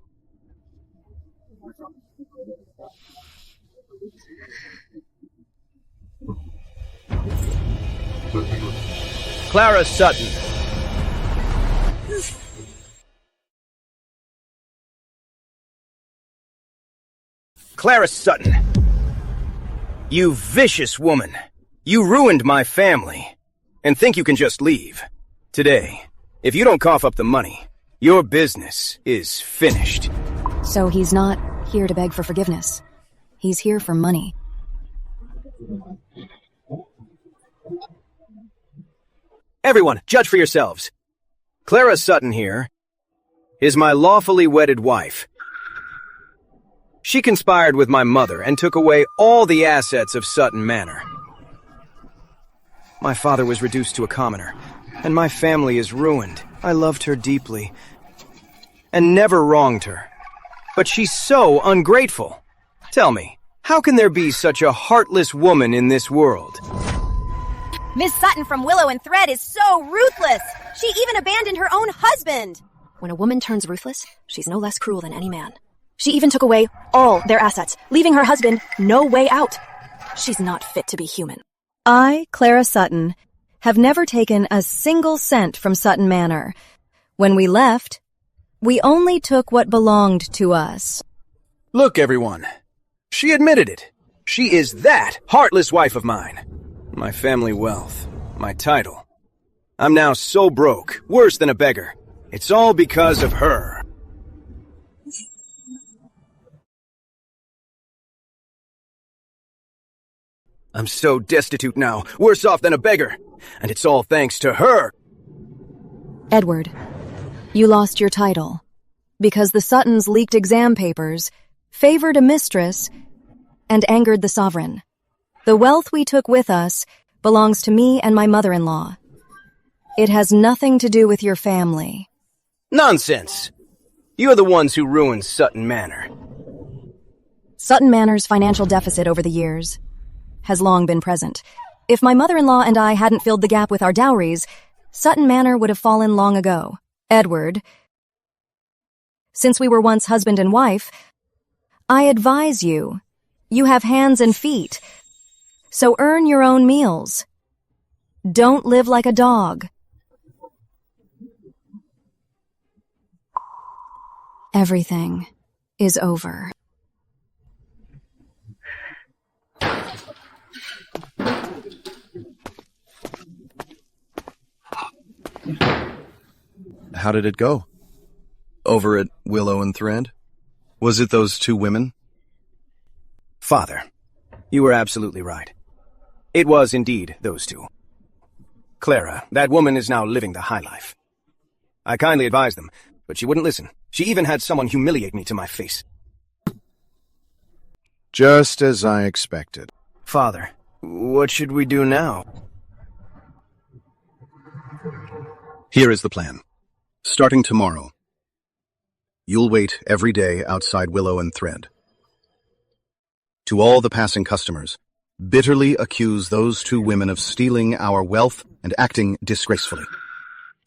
Clara Sutton. Clara Sutton. You vicious woman. You ruined my family. And think you can just leave. Today, if you don't cough up the money, your business is finished. So he's not here to beg for forgiveness. He's here for money. Everyone, judge for yourselves. Clara Sutton here is my lawfully wedded wife. She conspired with my mother and took away all the assets of Sutton Manor. My father was reduced to a commoner, and my family is ruined. I loved her deeply and never wronged her. But she's so ungrateful. Tell me, how can there be such a heartless woman in this world? Miss Sutton from Willow and Thread is so ruthless! She even abandoned her own husband! When a woman turns ruthless, she's no less cruel than any man. She even took away all their assets, leaving her husband no way out. She's not fit to be human. I, Clara Sutton, have never taken a single cent from Sutton Manor. When we left, we only took what belonged to us. Look, everyone. She admitted it. She is that heartless wife of mine. My family wealth, my title. I'm now so broke, worse than a beggar. It's all because of her. I'm so destitute now, worse off than a beggar. And it's all thanks to her. Edward, you lost your title because the Suttons leaked exam papers, favored a mistress, and angered the sovereign. The wealth we took with us belongs to me and my mother-in-law. It has nothing to do with your family. Nonsense! You're the ones who ruined Sutton Manor. Sutton Manor's financial deficit over the years has long been present. If my mother-in-law and I hadn't filled the gap with our dowries, Sutton Manor would have fallen long ago. Edward, since we were once husband and wife, I advise you, you have hands and feet, so earn your own meals. Don't live like a dog. Everything is over. How did it go? Over at Willow and Thread? Was it those two women? Father, you were absolutely right. It was indeed those two. Clara, that woman is now living the high life. I kindly advised them, but she wouldn't listen. She even had someone humiliate me to my face. Just as I expected. Father, what should we do now? Here is the plan. Starting tomorrow, you'll wait every day outside Willow and Thread. To all the passing customers, bitterly accuse those two women of stealing our wealth and acting disgracefully.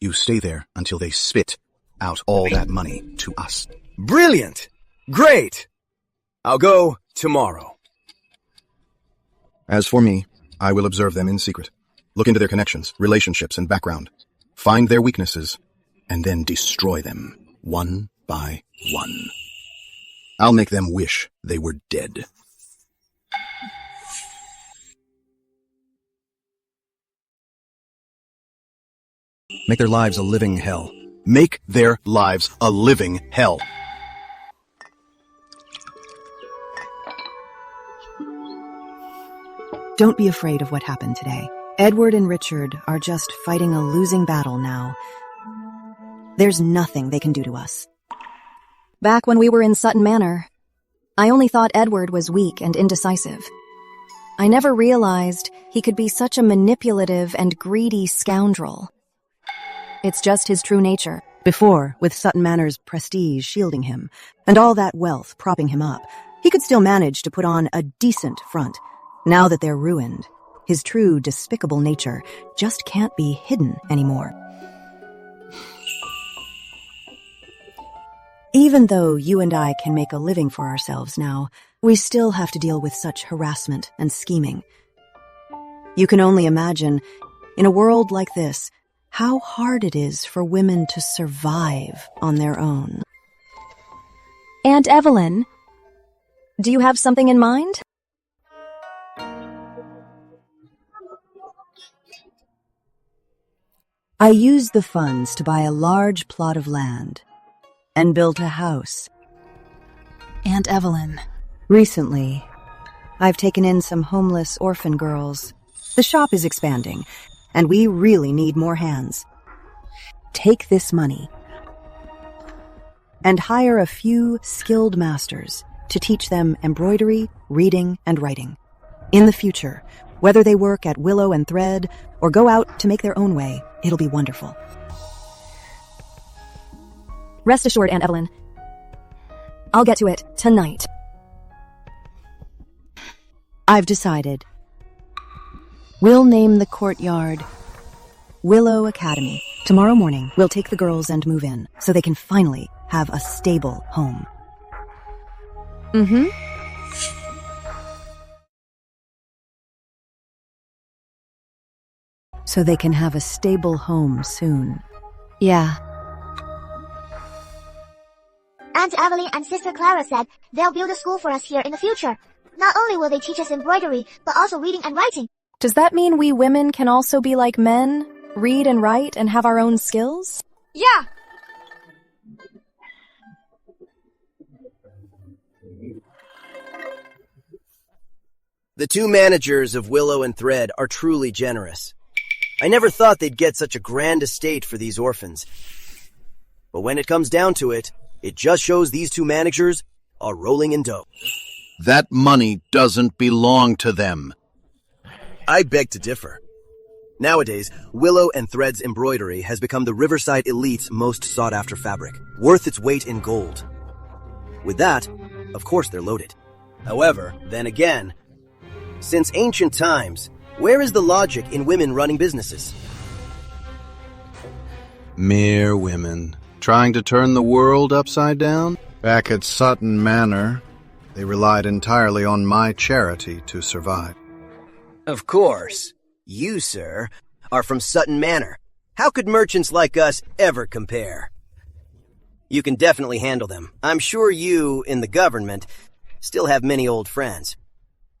You stay there until they spit out all that money to us. Brilliant! Great! I'll go tomorrow. As for me, I will observe them in secret. Look into their connections, relationships, and background. Find their weaknesses, and then destroy them, one by one. I'll make them wish they were dead. Make their lives a living hell. Make their lives a living hell. Don't be afraid of what happened today. Edward and Richard are just fighting a losing battle now. There's nothing they can do to us. Back when we were in Sutton Manor, I only thought Edward was weak and indecisive. I never realized he could be such a manipulative and greedy scoundrel. It's just his true nature. Before, with Sutton Manor's prestige shielding him, and all that wealth propping him up, he could still manage to put on a decent front. Now that they're ruined, his true despicable nature just can't be hidden anymore. Even though you and I can make a living for ourselves now, we still have to deal with such harassment and scheming. You can only imagine, in a world like this, how hard it is for women to survive on their own. Aunt Evelyn, do you have something in mind? I used the funds to buy a large plot of land and built a house. Aunt Evelyn. Recently, I've taken in some homeless orphan girls. The shop is expanding, and we really need more hands. Take this money and hire a few skilled masters to teach them embroidery, reading, and writing. In the future, whether they work at Willow and Thread or go out to make their own way, it'll be wonderful. Rest assured, Aunt Evelyn. I'll get to it tonight. I've decided. We'll name the courtyard Willow Academy. Tomorrow morning, we'll take the girls and move in so they can finally have a stable home. Mm-hmm. So they can have a stable home soon. Yeah. Aunt Evelyn and Sister Clara said they'll build a school for us here in the future. Not only will they teach us embroidery, but also reading and writing. Does that mean we women can also be like men, read and write, and have our own skills? Yeah. The two managers of Willow and Thread are truly generous. I never thought they'd get such a grand estate for these orphans. But when it comes down to it, it just shows these two managers are rolling in dough. That money doesn't belong to them. I beg to differ. Nowadays, Willow and Thread's embroidery has become the Riverside elite's most sought-after fabric, worth its weight in gold. With that, of course they're loaded. However, then again, since ancient times, where is the logic in women running businesses? Mere women, trying to turn the world upside down? Back at Sutton Manor, they relied entirely on my charity to survive. Of course. You, sir, are from Sutton Manor. How could merchants like us ever compare? You can definitely handle them. I'm sure you, in the government, still have many old friends.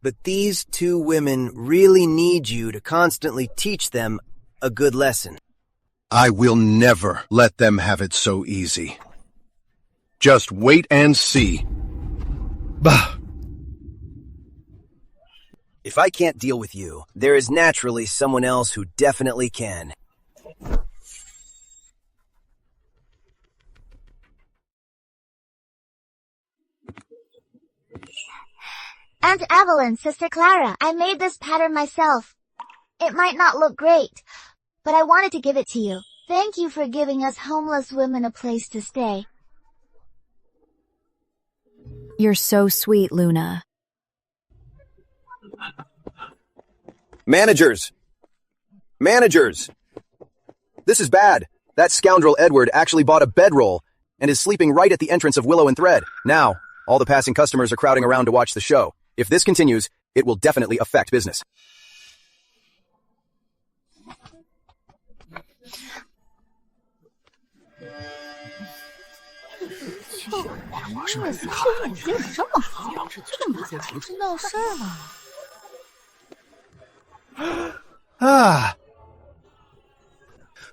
But these two women really need you to constantly teach them a good lesson. I will never let them have it so easy. Just wait and see. Bah! If I can't deal with you, there is naturally someone else who definitely can. Aunt Evelyn, Sister Clara, I made this pattern myself. It might not look great, but I wanted to give it to you. Thank you for giving us homeless women a place to stay. You're so sweet, Luna. Managers! Managers! This is bad. That scoundrel Edward actually bought a bedroll and is sleeping right at the entrance of Willow and Thread. Now, all the passing customers are crowding around to watch the show. If this continues, it will definitely affect business.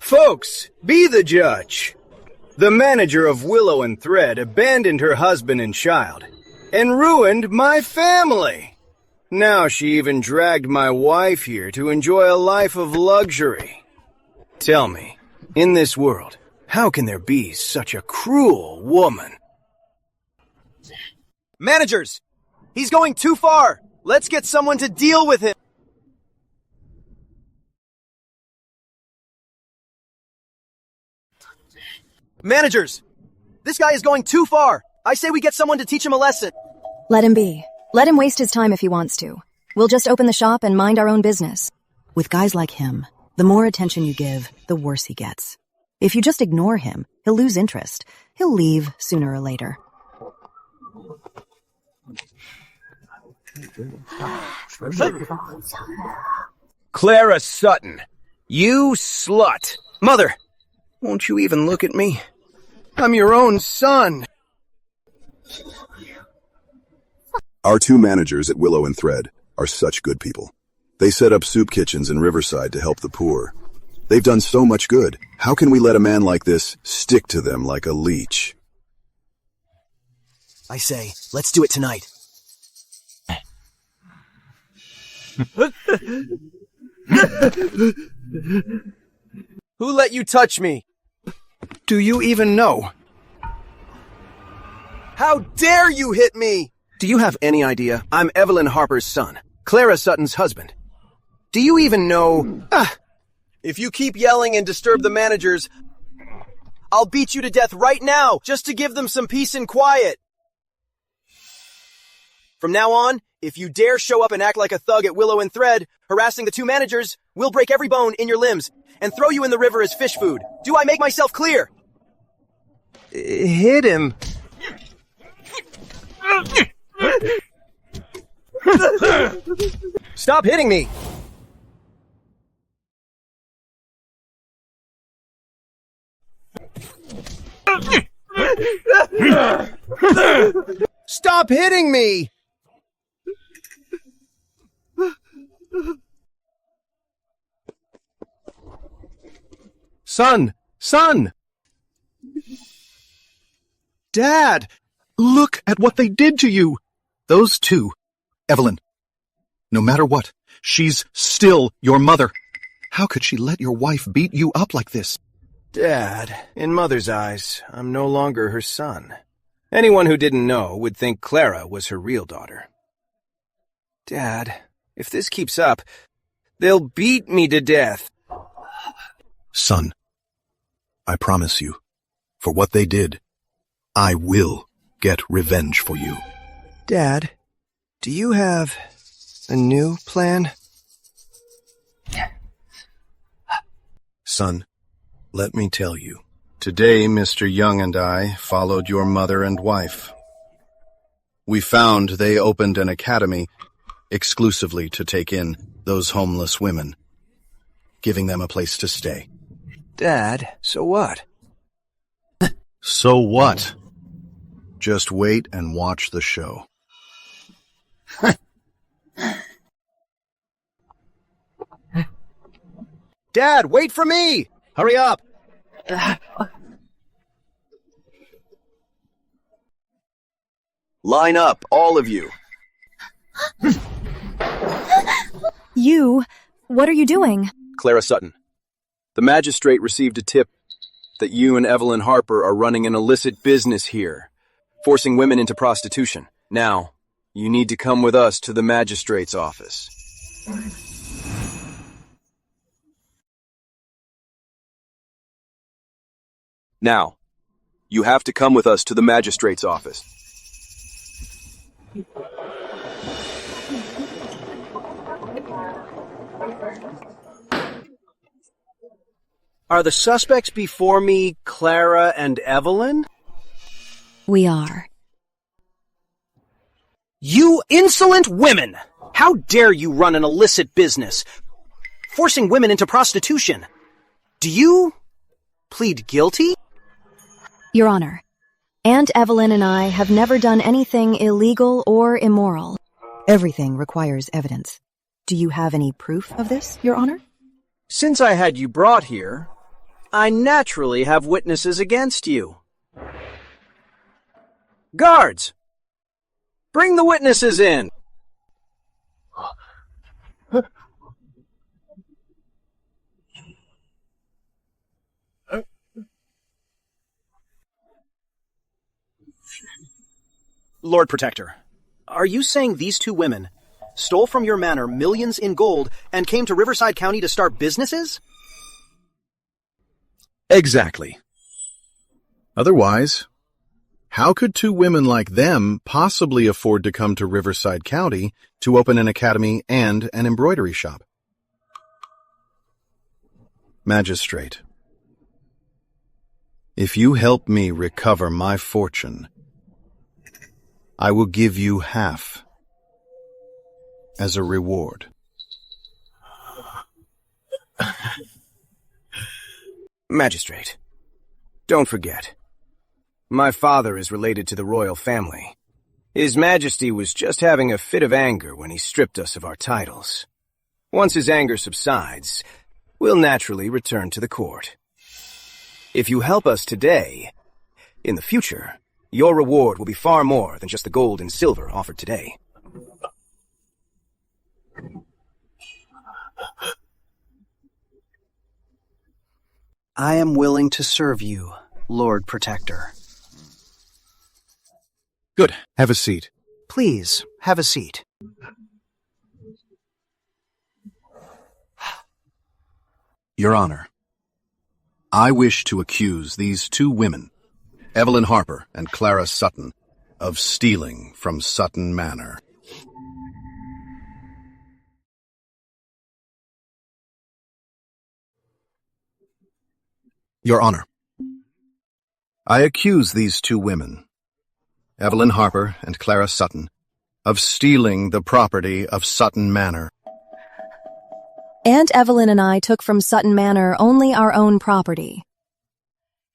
Folks, be the judge. The manager of Willow and Thread abandoned her husband and child and ruined my family. Now she even dragged my wife here to enjoy a life of luxury. Tell me, in this world, how can there be such a cruel woman? Managers! He's going too far! Let's get someone to deal with him! Managers! This guy is going too far! I say we get someone to teach him a lesson! Let him be. Let him waste his time if he wants to. We'll just open the shop and mind our own business. With guys like him, the more attention you give, the worse he gets. If you just ignore him, he'll lose interest. He'll leave sooner or later. Clara Sutton, you slut! Mother, won't you even look at me? I'm your own son! Our two managers at Willow and Thread are such good people. They set up soup kitchens in Riverside to help the poor. They've done so much good. How can we let a man like this stick to them like a leech? I say, let's do it tonight. Who let you touch me? Do you even know? How dare you hit me? Do you have any idea? I'm Evelyn Harper's son, Clara Sutton's husband. Do you even know? If you keep yelling and disturb the managers, I'll beat you to death right now just to give them some peace and quiet. From now on, if you dare show up and act like a thug at Willow and Thread, harassing the two managers, we'll break every bone in your limbs and throw you in the river as fish food. Do I make myself clear? Hit him. Stop hitting me! Stop hitting me! Son! Son! Dad! Look at what they did to you! Those two. Evelyn, no matter what, she's still your mother. How could she let your wife beat you up like this? Dad, in Mother's eyes, I'm no longer her son. Anyone who didn't know would think Clara was her real daughter. Dad, if this keeps up, they'll beat me to death. Son, I promise you, for what they did, I will get revenge for you. Dad, do you have a new plan? Son, let me tell you. Today, Mr. Young and I followed your mother and wife. We found they opened an academy exclusively to take in those homeless women, giving them a place to stay. Dad, so what? So what? Just wait and watch the show. Dad, wait for me! Hurry up! Line up, all of you. You? What are you doing? Clara Sutton, the magistrate received a tip that you and Evelyn Harper are running an illicit business here, forcing women into prostitution. Now, you need to come with us to the magistrate's office. Now, you have to come with us to the magistrate's office. Are the suspects before me Clara and Evelyn? We are. You insolent women! How dare you run an illicit business, forcing women into prostitution? Do you plead guilty? Your Honor, Aunt Evelyn and I have never done anything illegal or immoral. Everything requires evidence. Do you have any proof of this, Your Honor? Since I had you brought here, I naturally have witnesses against you. Guards! Bring the witnesses in! Lord Protector, are you saying these two women stole from your manor millions in gold and came to Riverside County to start businesses? Exactly. Otherwise, how could two women like them possibly afford to come to Riverside County to open an academy and an embroidery shop? Magistrate, if you help me recover my fortune, I will give you half as a reward. Magistrate, don't forget, my father is related to the royal family. His Majesty was just having a fit of anger when he stripped us of our titles. Once his anger subsides, we'll naturally return to the court. If you help us today, in the future, your reward will be far more than just the gold and silver offered today. I am willing to serve you, Lord Protector. Good. Have a seat. Please, have a seat. Your Honor, I wish to accuse these two women, Evelyn Harper and Clara Sutton, of stealing from Sutton Manor. Your Honor, I accuse these two women, Evelyn Harper and Clara Sutton, of stealing the property of Sutton Manor. Aunt Evelyn and I took from Sutton Manor only our own property.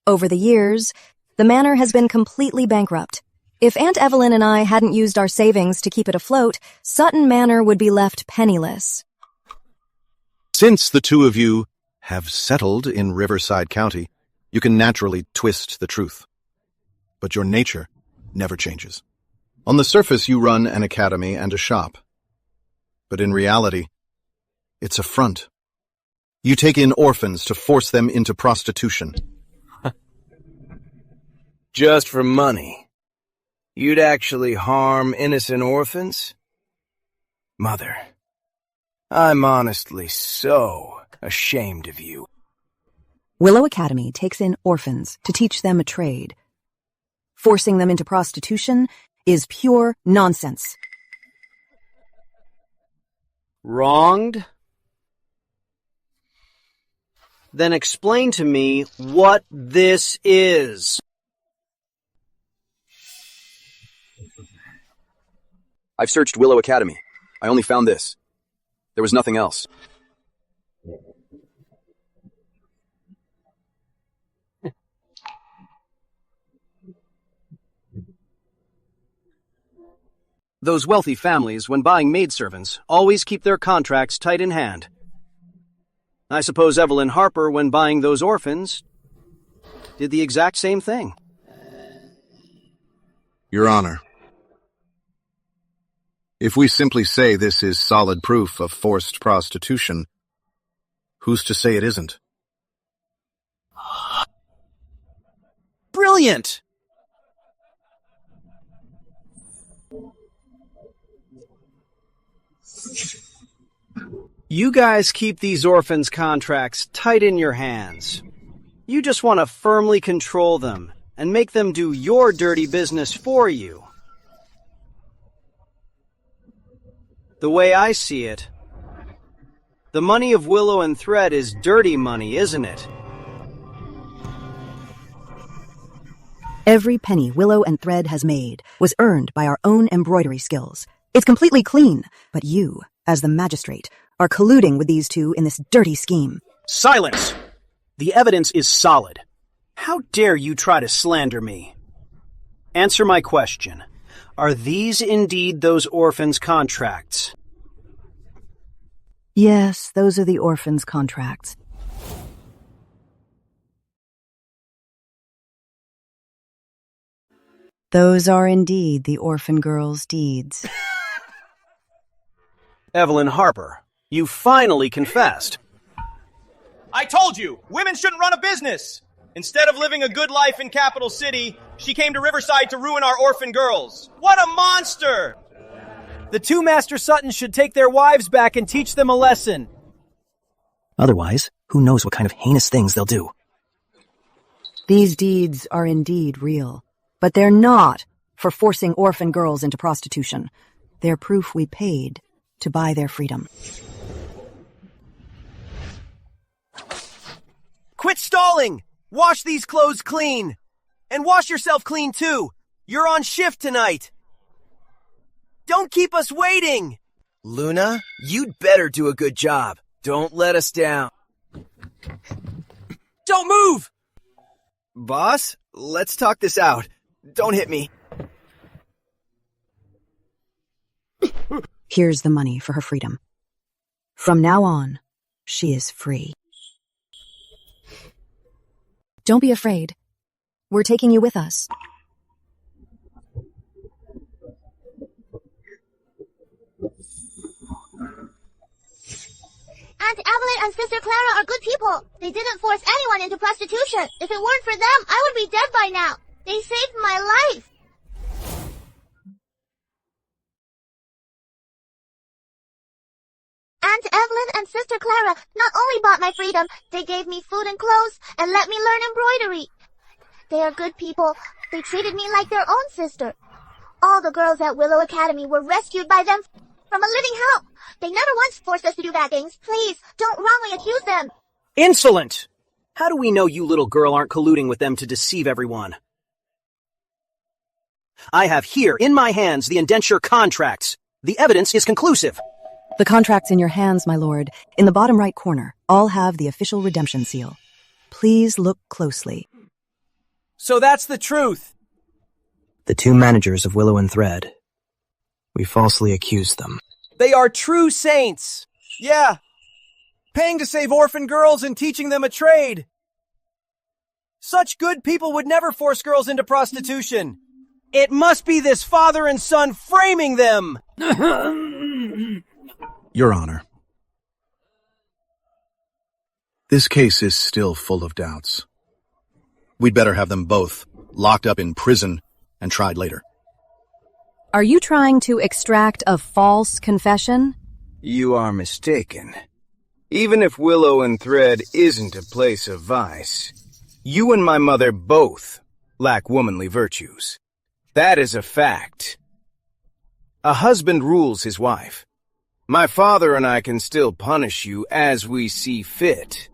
Over the years, the manor has been completely bankrupt. If Aunt Evelyn and I hadn't used our savings to keep it afloat, Sutton Manor would be left penniless. Since the two of you have settled in Riverside County, you can naturally twist the truth. But your nature never changes. On the surface, you run an academy and a shop. But in reality, it's a front. You take in orphans to force them into prostitution. Just for money? You'd actually harm innocent orphans? Mother, I'm honestly so ashamed of you. Willow Academy takes in orphans to teach them a trade. Forcing them into prostitution is pure nonsense. Wronged? Then explain to me what this is. I've searched Willow Academy. I only found this. There was nothing else. Those wealthy families, when buying maidservants, always keep their contracts tight in hand. I suppose Evelyn Harper, when buying those orphans, did the exact same thing. Your Honor, if we simply say this is solid proof of forced prostitution, who's to say it isn't? Brilliant! You guys keep these orphans' contracts tight in your hands. You just want to firmly control them and make them do your dirty business for you. The way I see it, the money of Willow and Thread is dirty money, isn't it? Every penny Willow and Thread has made was earned by our own embroidery skills. It's completely clean, but you, as the magistrate, are colluding with these two in this dirty scheme. Silence! The evidence is solid. How dare you try to slander me? Answer my question. Are these indeed those orphans' contracts? Yes, those are the orphans' contracts. Those are indeed the orphan girls' deeds. Evelyn Harper, you finally confessed. I told you, women shouldn't run a business. Instead of living a good life in Capital City, she came to Riverside to ruin our orphan girls. What a monster! The two Master Suttons should take their wives back and teach them a lesson. Otherwise, who knows what kind of heinous things they'll do. These deeds are indeed real, but they're not for forcing orphan girls into prostitution. They're proof we paid to buy their freedom. Quit stalling! Wash these clothes clean! And wash yourself clean too! You're on shift tonight! Don't keep us waiting! Luna, you'd better do a good job. Don't let us down. Don't move! Boss, let's talk this out. Don't hit me. Here's the money for her freedom. From now on, she is free. Don't be afraid. We're taking you with us. Aunt Evelyn and Sister Clara are good people. They didn't force anyone into prostitution. If it weren't for them, I would be dead by now. They saved my life. Aunt Evelyn and Sister Clara not only bought my freedom, they gave me food and clothes and let me learn embroidery. They are good people. They treated me like their own sister. All the girls at Willow Academy were rescued by them from a living hell. They never once forced us to do bad things. Please, don't wrongly accuse them. Insolent! How do we know you little girl aren't colluding with them to deceive everyone? I have here in my hands the indenture contracts. The evidence is conclusive. The contracts in your hands, my lord, in the bottom right corner, all have the official redemption seal. Please look closely. So that's the truth. The two managers of Willow and Thread. We falsely accused them. They are true saints. Yeah. Paying to save orphan girls and teaching them a trade. Such good people would never force girls into prostitution. It must be this father and son framing them. Your Honor, this case is still full of doubts. We'd better have them both locked up in prison and tried later. Are you trying to extract a false confession? You are mistaken. Even if Willow and Thread isn't a place of vice, you and my mother both lack womanly virtues. That is a fact. A husband rules his wife. My father and I can still punish you as we see fit.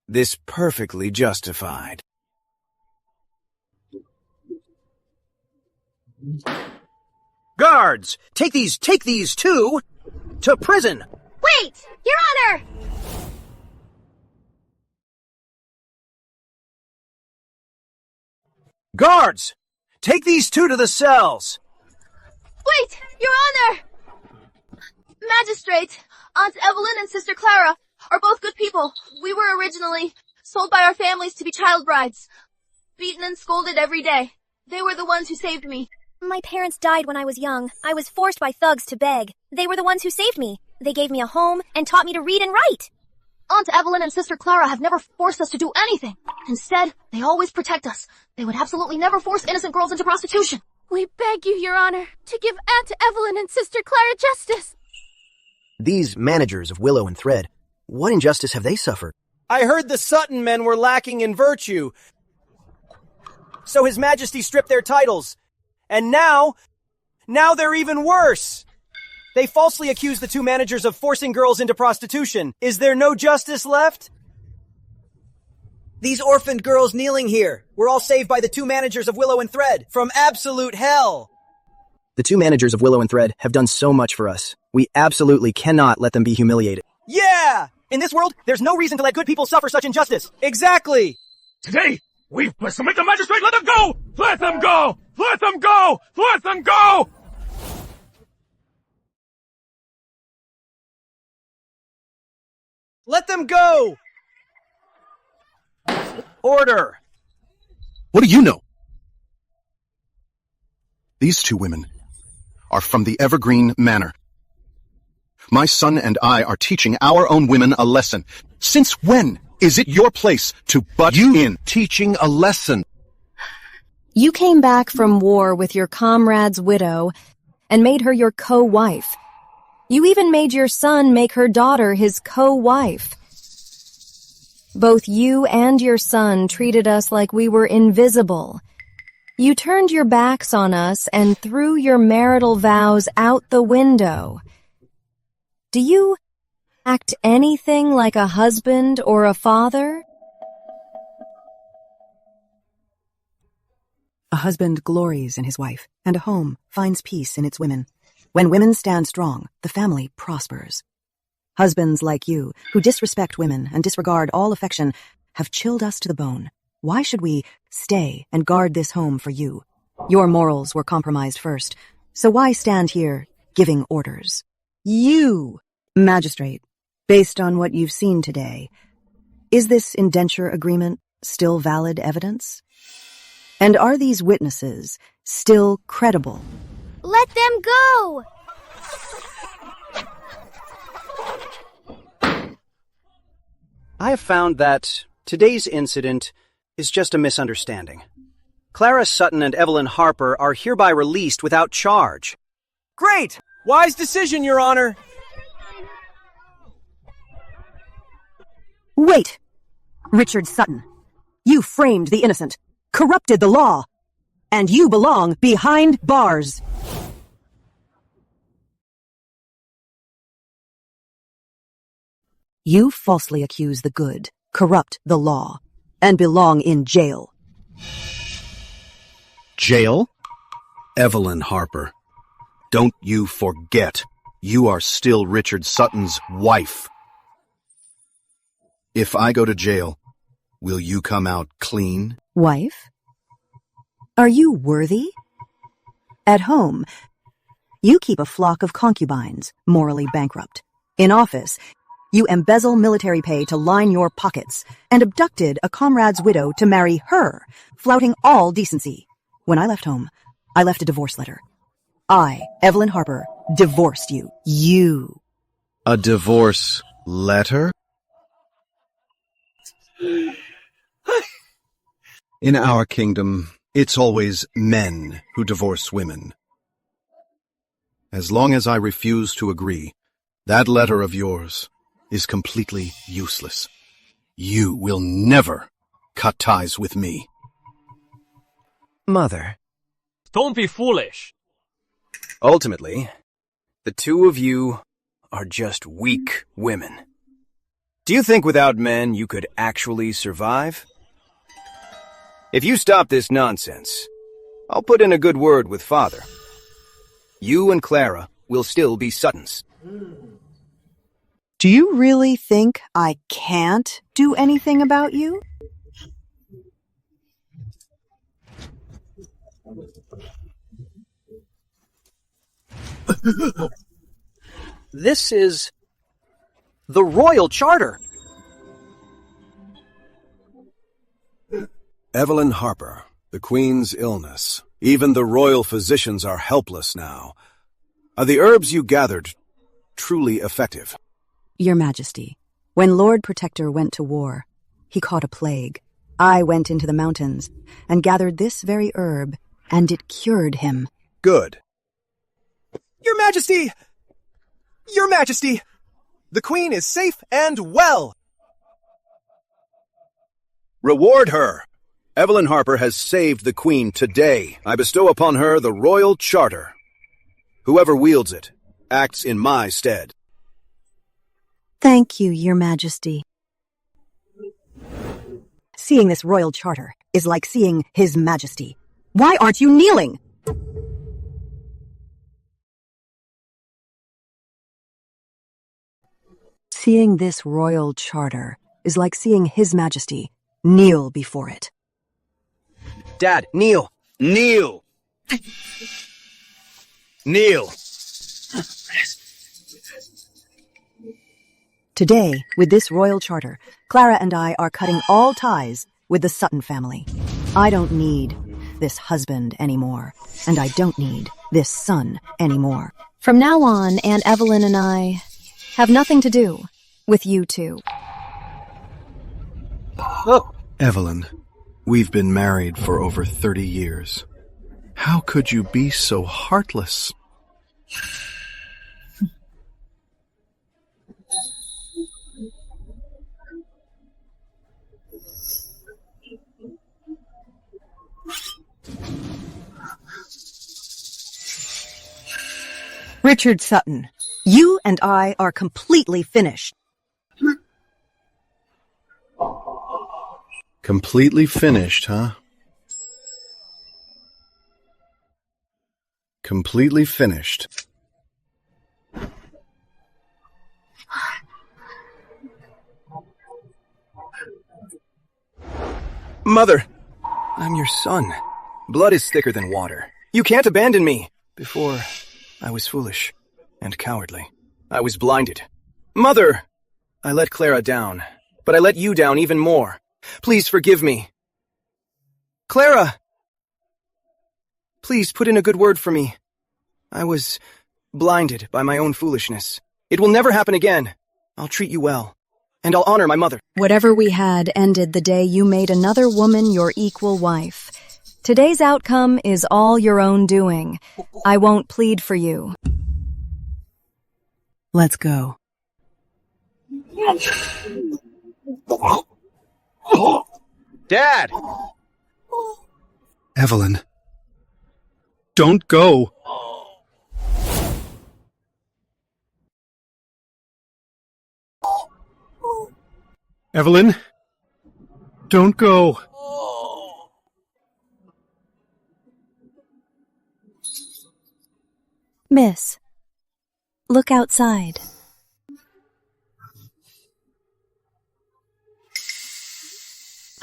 This perfectly justified. Guards, take these two to prison. Wait! Your Honor! Guards, take these two to the cells. Wait! Your Honor! Magistrate, Aunt Evelyn and Sister Clara are both good people. We were originally sold by our families to be child brides. Beaten and scolded every day. They were the ones who saved me. My parents died when I was young. I was forced by thugs to beg. They were the ones who saved me. They gave me a home and taught me to read and write. Aunt Evelyn and Sister Clara have never forced us to do anything. Instead, they always protect us. They would absolutely never force innocent girls into prostitution. We beg you, Your Honor, to give Aunt Evelyn and Sister Clara justice. These managers of Willow and Thread, what injustice have they suffered? I heard the Sutton men were lacking in virtue. So His Majesty stripped their titles. And now they're even worse. They falsely accuse the two managers of forcing girls into prostitution. Is there no justice left? These orphaned girls kneeling here were all saved by the two managers of Willow and Thread from absolute hell. The two managers of Willow and Thread have done so much for us. We absolutely cannot let them be humiliated. Yeah! In this world, there's no reason to let good people suffer such injustice. Exactly! Today, we must submit the magistrate. Let them go! Let them go! Let them go! Let them go! Let them go! Order! What do you know? These two women are from the Evergreen Manor. My son and I are teaching our own women a lesson. Since when is it your place to butt in? Teaching a lesson. You came back from war with your comrade's widow and made her your co-wife. You even made your son make her daughter his co-wife. Both you and your son treated us like we were invisible. You turned your backs on us and threw your marital vows out the window. Do you act anything like a husband or a father? A husband glories in his wife, and a home finds peace in its women. When women stand strong, the family prospers. Husbands like you, who disrespect women and disregard all affection, have chilled us to the bone. Why should we stay and guard this home for you? Your morals were compromised first, so why stand here giving orders? You, magistrate, based on what you've seen today, is this indenture agreement still valid evidence? And are these witnesses still credible? Let them go! I have found that today's incident is just a misunderstanding. Clara Sutton and Evelyn Harper are hereby released without charge. Great! Wise decision, Your Honor. Wait! Richard Sutton, you framed the innocent, corrupted the law, and you belong behind bars. You falsely accuse the good, corrupt the law, and belong in jail. Jail? Evelyn Harper, don't you forget, you are still Richard Sutton's wife. If I go to jail, will you come out clean? Wife? Are you worthy? At home, you keep a flock of concubines, morally bankrupt. In office, you embezzle military pay to line your pockets and abducted a comrade's widow to marry her, flouting all decency. When I left home, I left a divorce letter. I, Evelyn Harper, divorced you. You. A divorce letter? In our kingdom, it's always men who divorce women. As long as I refuse to agree, that letter of yours is completely useless. You will never cut ties with me. Mother. Don't be foolish. Ultimately, the two of you are just weak women. Do you think without men you could actually survive? If you stop this nonsense, I'll put in a good word with Father. You and Clara will still be Suttons. Do you really think I can't do anything about you? This is the Royal Charter. Evelyn Harper, the Queen's illness. Even the royal physicians are helpless now. Are the herbs you gathered truly effective? Your Majesty, when Lord Protector went to war, he caught a plague. I went into the mountains and gathered this very herb, and it cured him. Good. Your Majesty! Your Majesty! The Queen is safe and well! Reward her! Evelyn Harper has saved the Queen today. I bestow upon her the Royal Charter. Whoever wields it acts in my stead. Thank you, Your Majesty. Seeing this royal charter is like seeing His Majesty. Why aren't you kneeling? Seeing this royal charter is like seeing His Majesty kneel before it. Dad, kneel! Kneel! Kneel! Today, with this royal charter, Clara and I are cutting all ties with the Sutton family. I don't need this husband anymore, and I don't need this son anymore. From now on, Aunt Evelyn and I have nothing to do with you two. Evelyn, we've been married for over 30 years. How could you be so heartless? Richard Sutton, you and I are completely finished. Completely finished, huh? Completely finished. Mother, I'm your son. Blood is thicker than water. You can't abandon me. Before, I was foolish and cowardly. I was blinded. Mother! I let Clara down, but I let you down even more. Please forgive me. Clara! Please put in a good word for me. I was blinded by my own foolishness. It will never happen again. I'll treat you well, and I'll honor my mother. Whatever we had ended the day you made another woman your equal wife. Today's outcome is all your own doing. I won't plead for you. Let's go. Dad! Evelyn, don't go. Evelyn, don't go. Miss, look outside.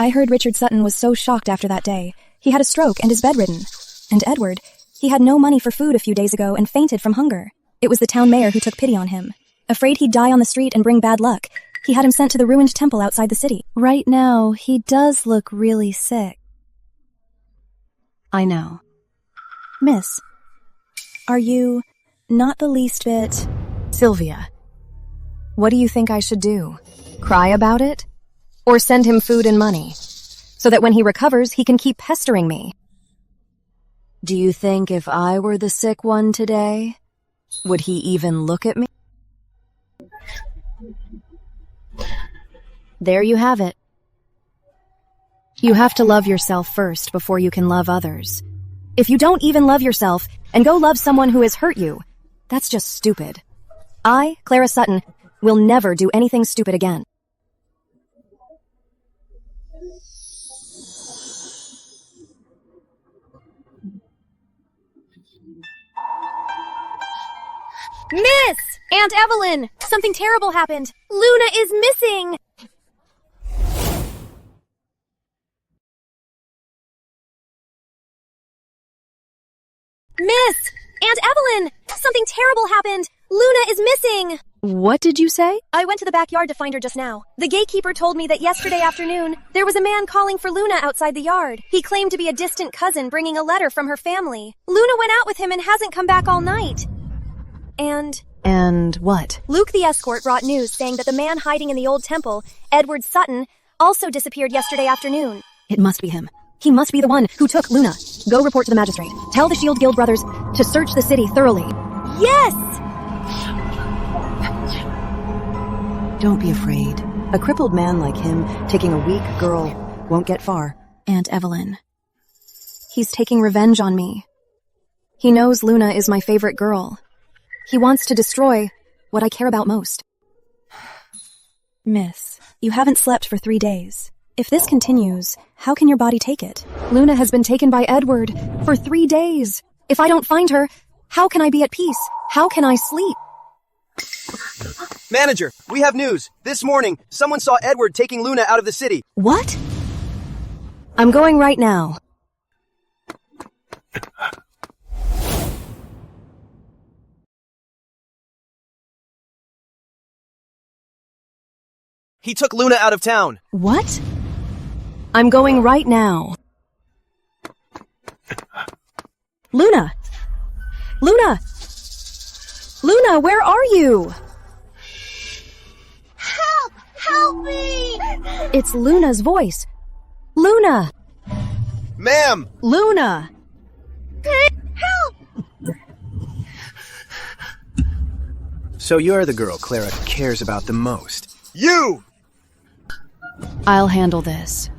I heard Richard Sutton was so shocked after that day. He had a stroke and is bedridden. And Edward, he had no money for food a few days ago and fainted from hunger. It was the town mayor who took pity on him. Afraid he'd die on the street and bring bad luck, he had him sent to the ruined temple outside the city. Right now, he does look really sick. I know. Miss, are you not the least bit... Sylvia, what do you think I should do? Cry about it? Or send him food and money? So that when he recovers, he can keep pestering me. Do you think if I were the sick one today, would he even look at me? There you have it. You have to love yourself first before you can love others. If you don't even love yourself and go love someone who has hurt you, that's just stupid. I, Clara Sutton, will never do anything stupid again. Miss! Aunt Evelyn! Something terrible happened! Luna is missing! Miss! Aunt Evelyn! Something terrible happened! Luna is missing! What did you say? I went to the backyard to find her just now. The gatekeeper told me that yesterday afternoon, there was a man calling for Luna outside the yard. He claimed to be a distant cousin bringing a letter from her family. Luna went out with him and hasn't come back all night. And what? Luke the escort brought news saying that the man hiding in the old temple, Edward Sutton, also disappeared yesterday afternoon. It must be him. He must be the one who took Luna. Go report to the magistrate. Tell the Shield Guild brothers to search the city thoroughly. Yes! Don't be afraid. A crippled man like him taking a weak girl won't get far. Aunt Evelyn. He's taking revenge on me. He knows Luna is my favorite girl. He wants to destroy what I care about most. Miss, you haven't slept for 3 days. If this continues, how can your body take it? Luna has been taken by Edward for 3 days. If I don't find her, how can I be at peace? How can I sleep? Manager, we have news. This morning, someone saw Edward taking Luna out of the city. What? I'm going right now. He took Luna out of town. What? I'm going right now. Luna! Luna! Luna, where are you? Help! Help me! It's Luna's voice. Luna! Ma'am! Luna! Help! So you're the girl Clara cares about the most. You! I'll handle this.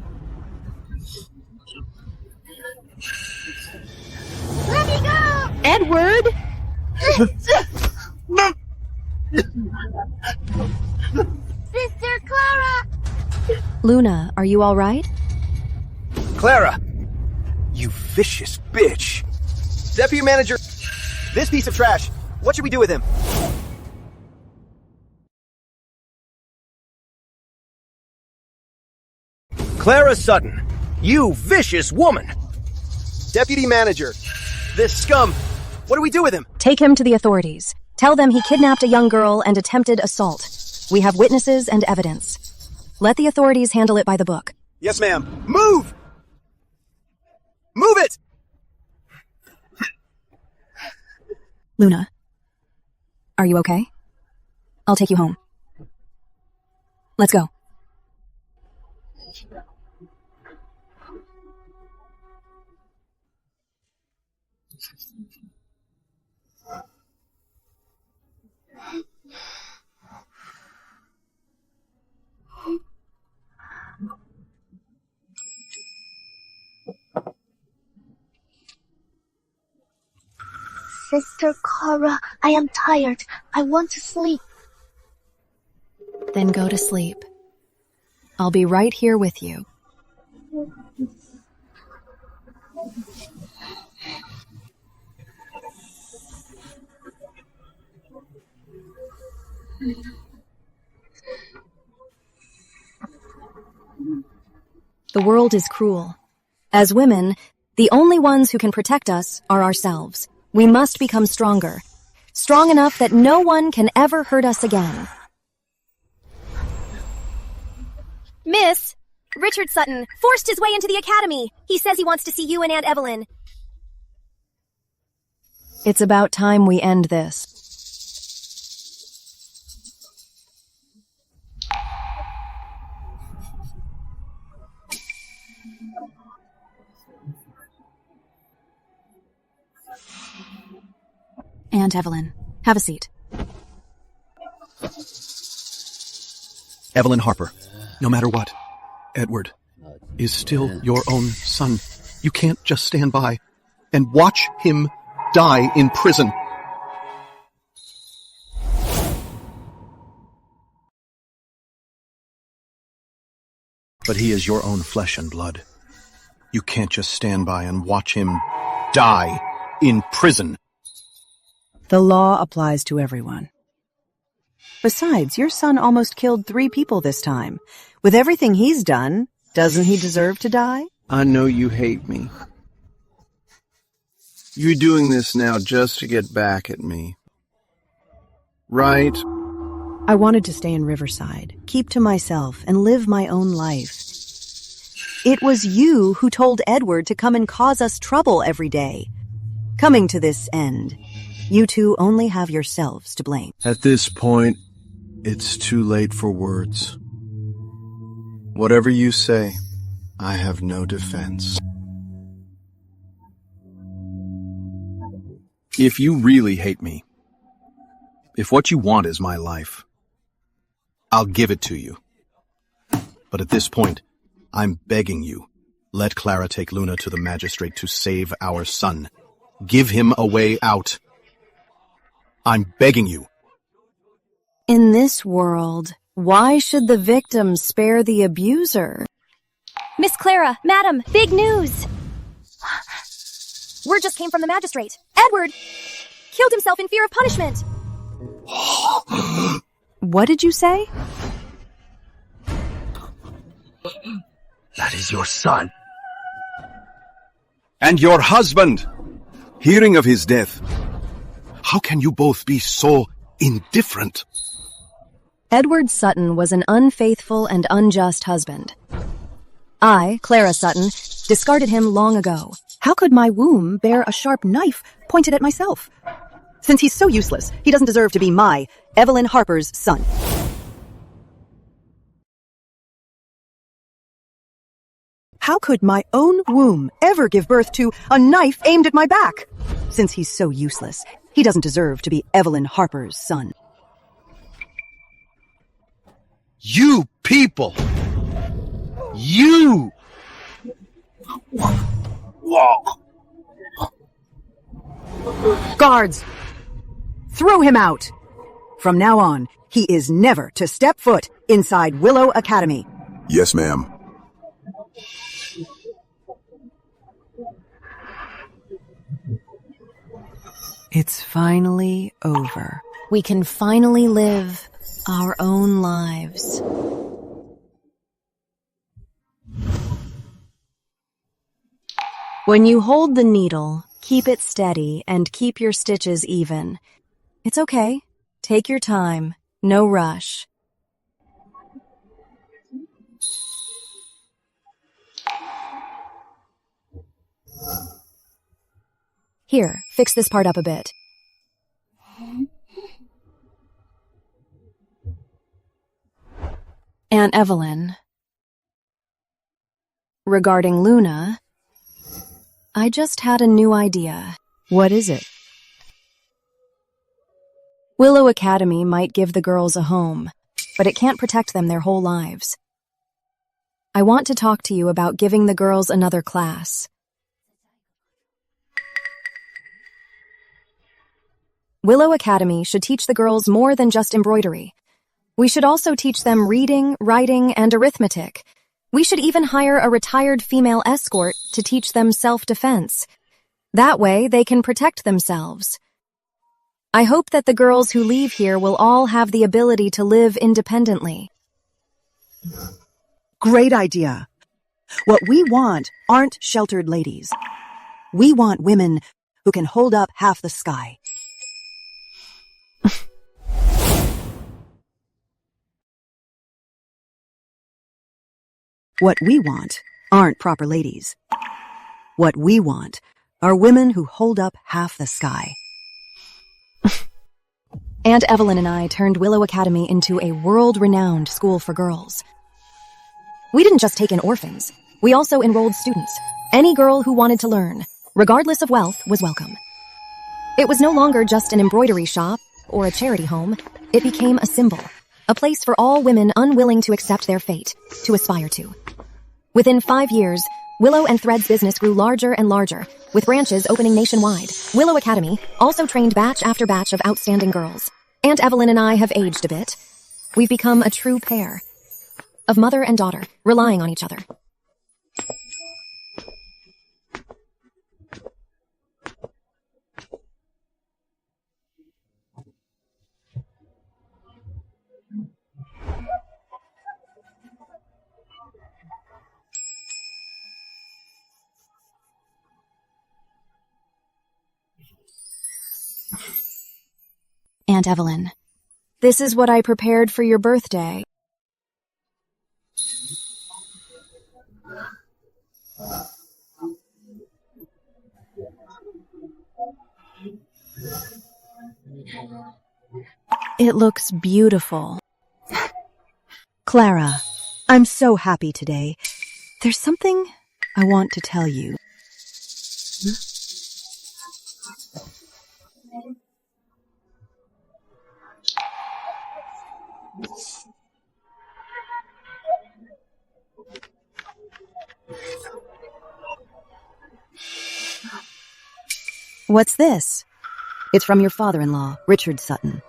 Let me go! Edward! Sister Clara! Luna, are you all right? Clara! You vicious bitch! Deputy Manager, this piece of trash, what should we do with him? Clara Sutton, you vicious woman! Deputy Manager, this scum, what do we do with him? Take him to the authorities. Tell them he kidnapped a young girl and attempted assault. We have witnesses and evidence. Let the authorities handle it by the book. Yes, ma'am. Move! Move it! Luna, are you okay? I'll take you home. Let's go. Sister Clara, I am tired. I want to sleep. Then go to sleep. I'll be right here with you. The world is cruel. As women, the only ones who can protect us are ourselves. We must become stronger. Strong enough that no one can ever hurt us again. Miss, Richard Sutton forced his way into the academy. He says he wants to see you and Aunt Evelyn. It's about time we end this. Aunt Evelyn, have a seat. Evelyn Harper, no matter what, Edward is still your own son. You can't just stand by and watch him die in prison. But he is your own flesh and blood. You can't just stand by and watch him die in prison. The law applies to everyone. Besides, your son almost killed 3 people this time. With everything he's done, doesn't he deserve to die? I know you hate me. You're doing this now just to get back at me. Right? I wanted to stay in Riverside, keep to myself, and live my own life. It was you who told Edward to come and cause us trouble every day. Coming to this end, you two only have yourselves to blame. At this point, it's too late for words. Whatever you say, I have no defense. If you really hate me, if what you want is my life, I'll give it to you. But at this point, I'm begging you. Let Clara take Luna to the magistrate to save our son. Give him a way out. I'm begging you. In this world, why should the victim spare the abuser? Miss Clara, madam, big news! Word just came from the magistrate. Edward killed himself in fear of punishment. What did you say? That is your son. And your husband! Hearing of his death, How can you both be so indifferent? Edward Sutton was an unfaithful and unjust husband. I, Clara Sutton, discarded him long ago. How could my womb bear a sharp knife pointed at myself? Since he's so useless, he doesn't deserve to be my, Evelyn Harper's, son. How could my own womb ever give birth to a knife aimed at my back? Since he's so useless, he doesn't deserve to be Evelyn Harper's son. You people! You! Guards! Throw him out! From now on, he is never to step foot inside Willow Academy. yes, ma'am. It's finally over. We can finally live our own lives. When you hold the needle, keep it steady and keep your stitches even. It's okay. Take your time. No rush. Here, fix this part up a bit. Aunt Evelyn. Regarding Luna, I just had a new idea. What is it? Willow Academy might give the girls a home, but it can't protect them their whole lives. I want to talk to you about giving the girls another class. Willow Academy should teach the girls more than just embroidery. We should also teach them reading, writing, and arithmetic. We should even hire a retired female escort to teach them self-defense. That way, they can protect themselves. I hope that the girls who leave here will all have the ability to live independently. Great idea. What we want aren't sheltered ladies. We want women who can hold up half the sky. What we want aren't proper ladies. What we want are women who hold up half the sky. Aunt Evelyn and I turned Willow Academy into a world-renowned school for girls. We didn't just take in orphans. We also enrolled students. Any girl who wanted to learn, regardless of wealth, was welcome. It was no longer just an embroidery shop or a charity home. It became a symbol, a place for all women unwilling to accept their fate, to aspire to. Within 5 years, Willow and Thread's business grew larger and larger, with branches opening nationwide. Willow Academy also trained batch after batch of outstanding girls. Aunt Evelyn and I have aged a bit. We've become a true pair of mother and daughter, relying on each other. Aunt Evelyn, this is what I prepared for your birthday. It looks beautiful. Clara, I'm so happy today. There's something I want to tell you. What's this? It's from your father-in-law, Richard Sutton.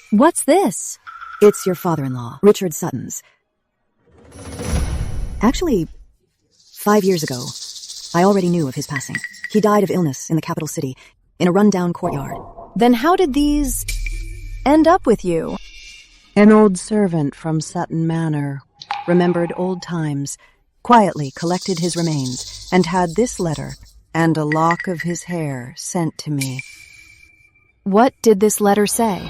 What's this? It's your father-in-law, Richard Sutton's. Actually, 5 years ago, I already knew of his passing. He died of illness in the capital city, in a run-down courtyard. Then how did these end up with you? An old servant from Sutton Manor remembered old times, quietly collected his remains, and had this letter and a lock of his hair sent to me. What did this letter say?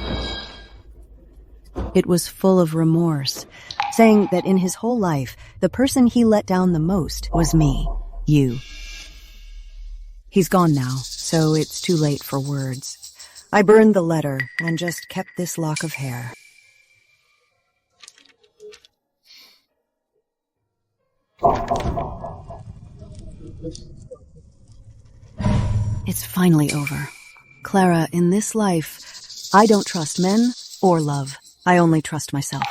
It was full of remorse, saying that in his whole life, the person he let down the most was me, you. He's gone now, so it's too late for words. I burned the letter and just kept this lock of hair. It's finally over. Clara, in this life, I don't trust men or love. I only trust myself.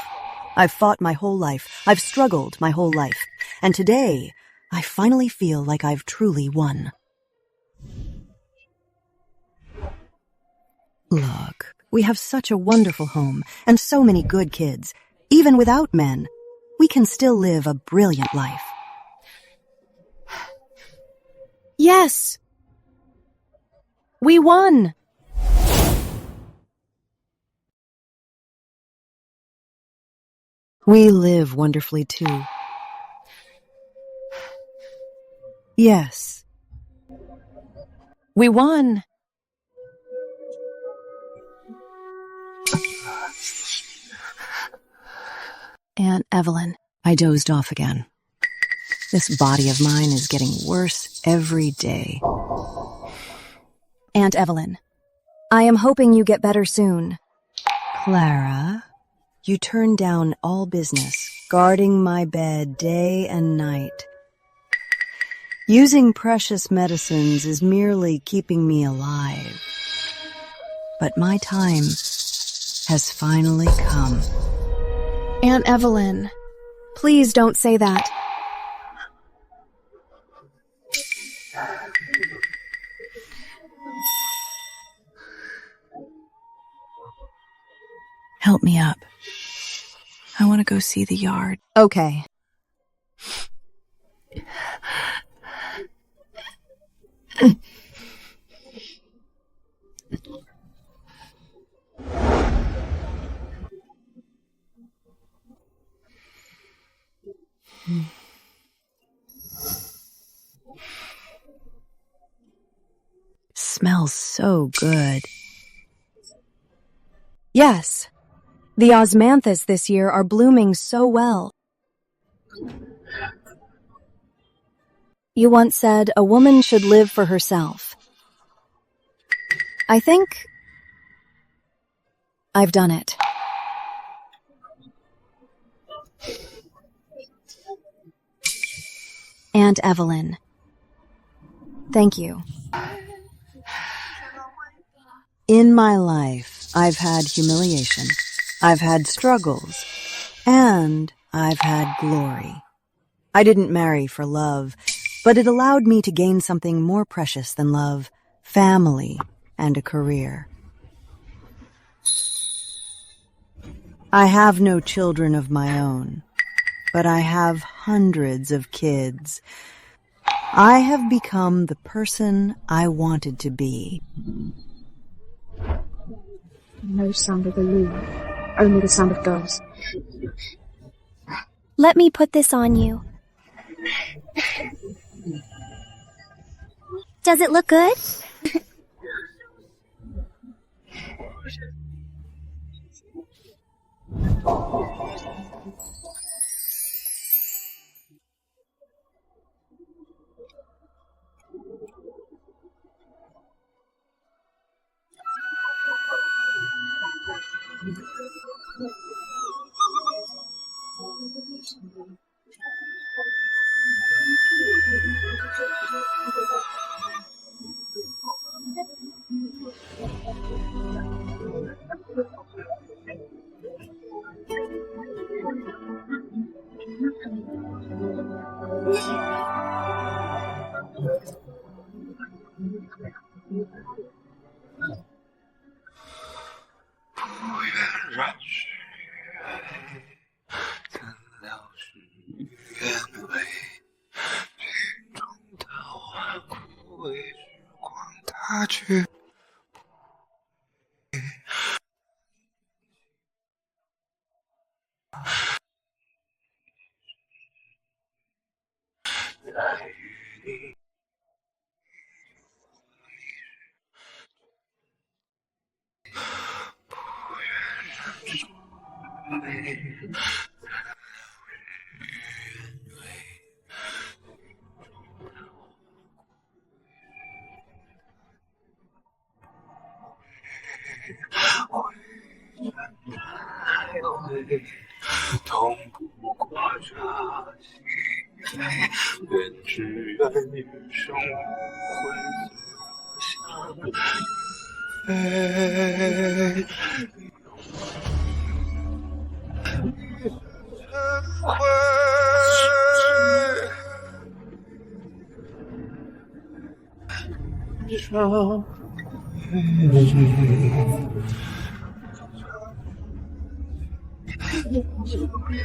I've fought my whole life. I've struggled my whole life. And today, I finally feel like I've truly won. Look, we have such a wonderful home and so many good kids. Even without men, we can still live a brilliant life. Yes! We won! We live wonderfully too. Yes. We won! Aunt Evelyn. I dozed off again. This body of mine is getting worse every day. Aunt Evelyn, I am hoping you get better soon. Clara, you turned down all business, guarding my bed day and night. Using precious medicines is merely keeping me alive. But my time has finally come. Aunt Evelyn, please don't say that. Help me up. I want to go see the yard. Okay. Smells so good. Yes. The osmanthus this year are blooming so well. You once said a woman should live for herself. I think I've done it. Aunt Evelyn, thank you. In my life, I've had humiliation, I've had struggles, and I've had glory. I didn't marry for love, but it allowed me to gain something more precious than love, family, and a career. I have no children of my own, but I have hundreds of kids. I have become the person I wanted to be. No sound of a loom, only the sound of girls. Let me put this on you. Does it look good? 痛不过这心扉，愿只愿余生会自我相飞。上是缘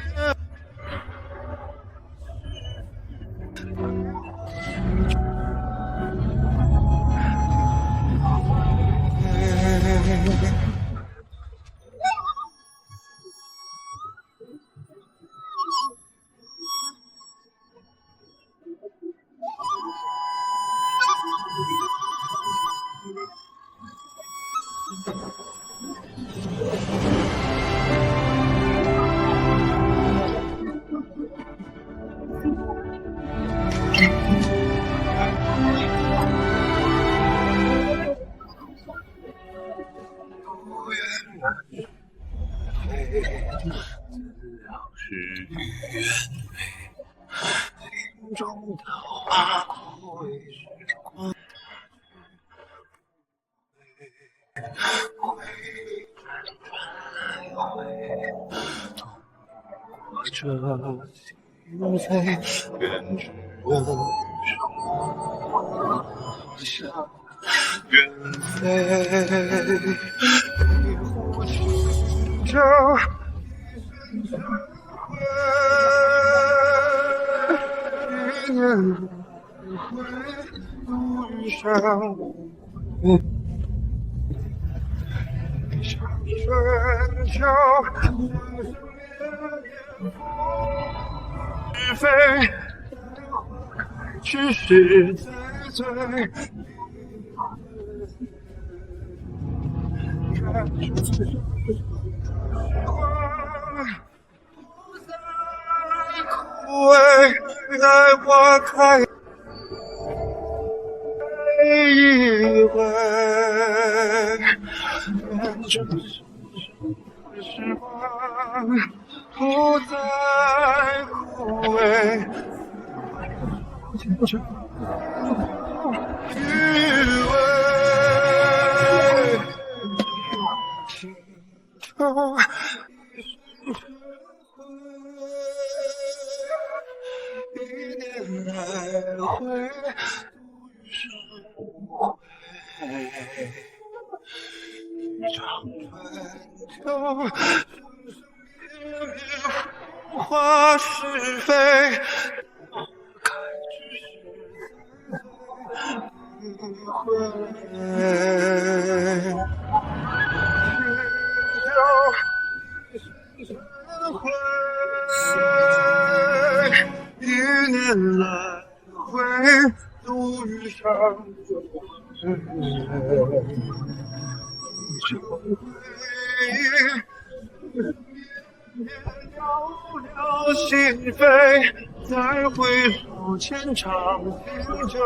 心中的花会时光我这心扉，愿只问生下远飞，一壶清酒。一年回路上，像春秋，是非，只是在枯萎，待花开一回，愿这时光不再枯萎，余味情愁。一年来回，生回，长春秋，花是非，开只是回，回。一年来回，路遇上遥了心扉，再回首浅尝新酒。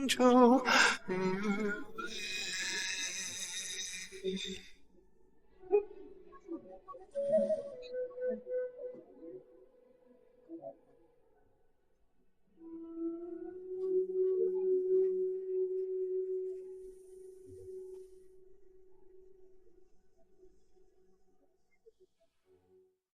就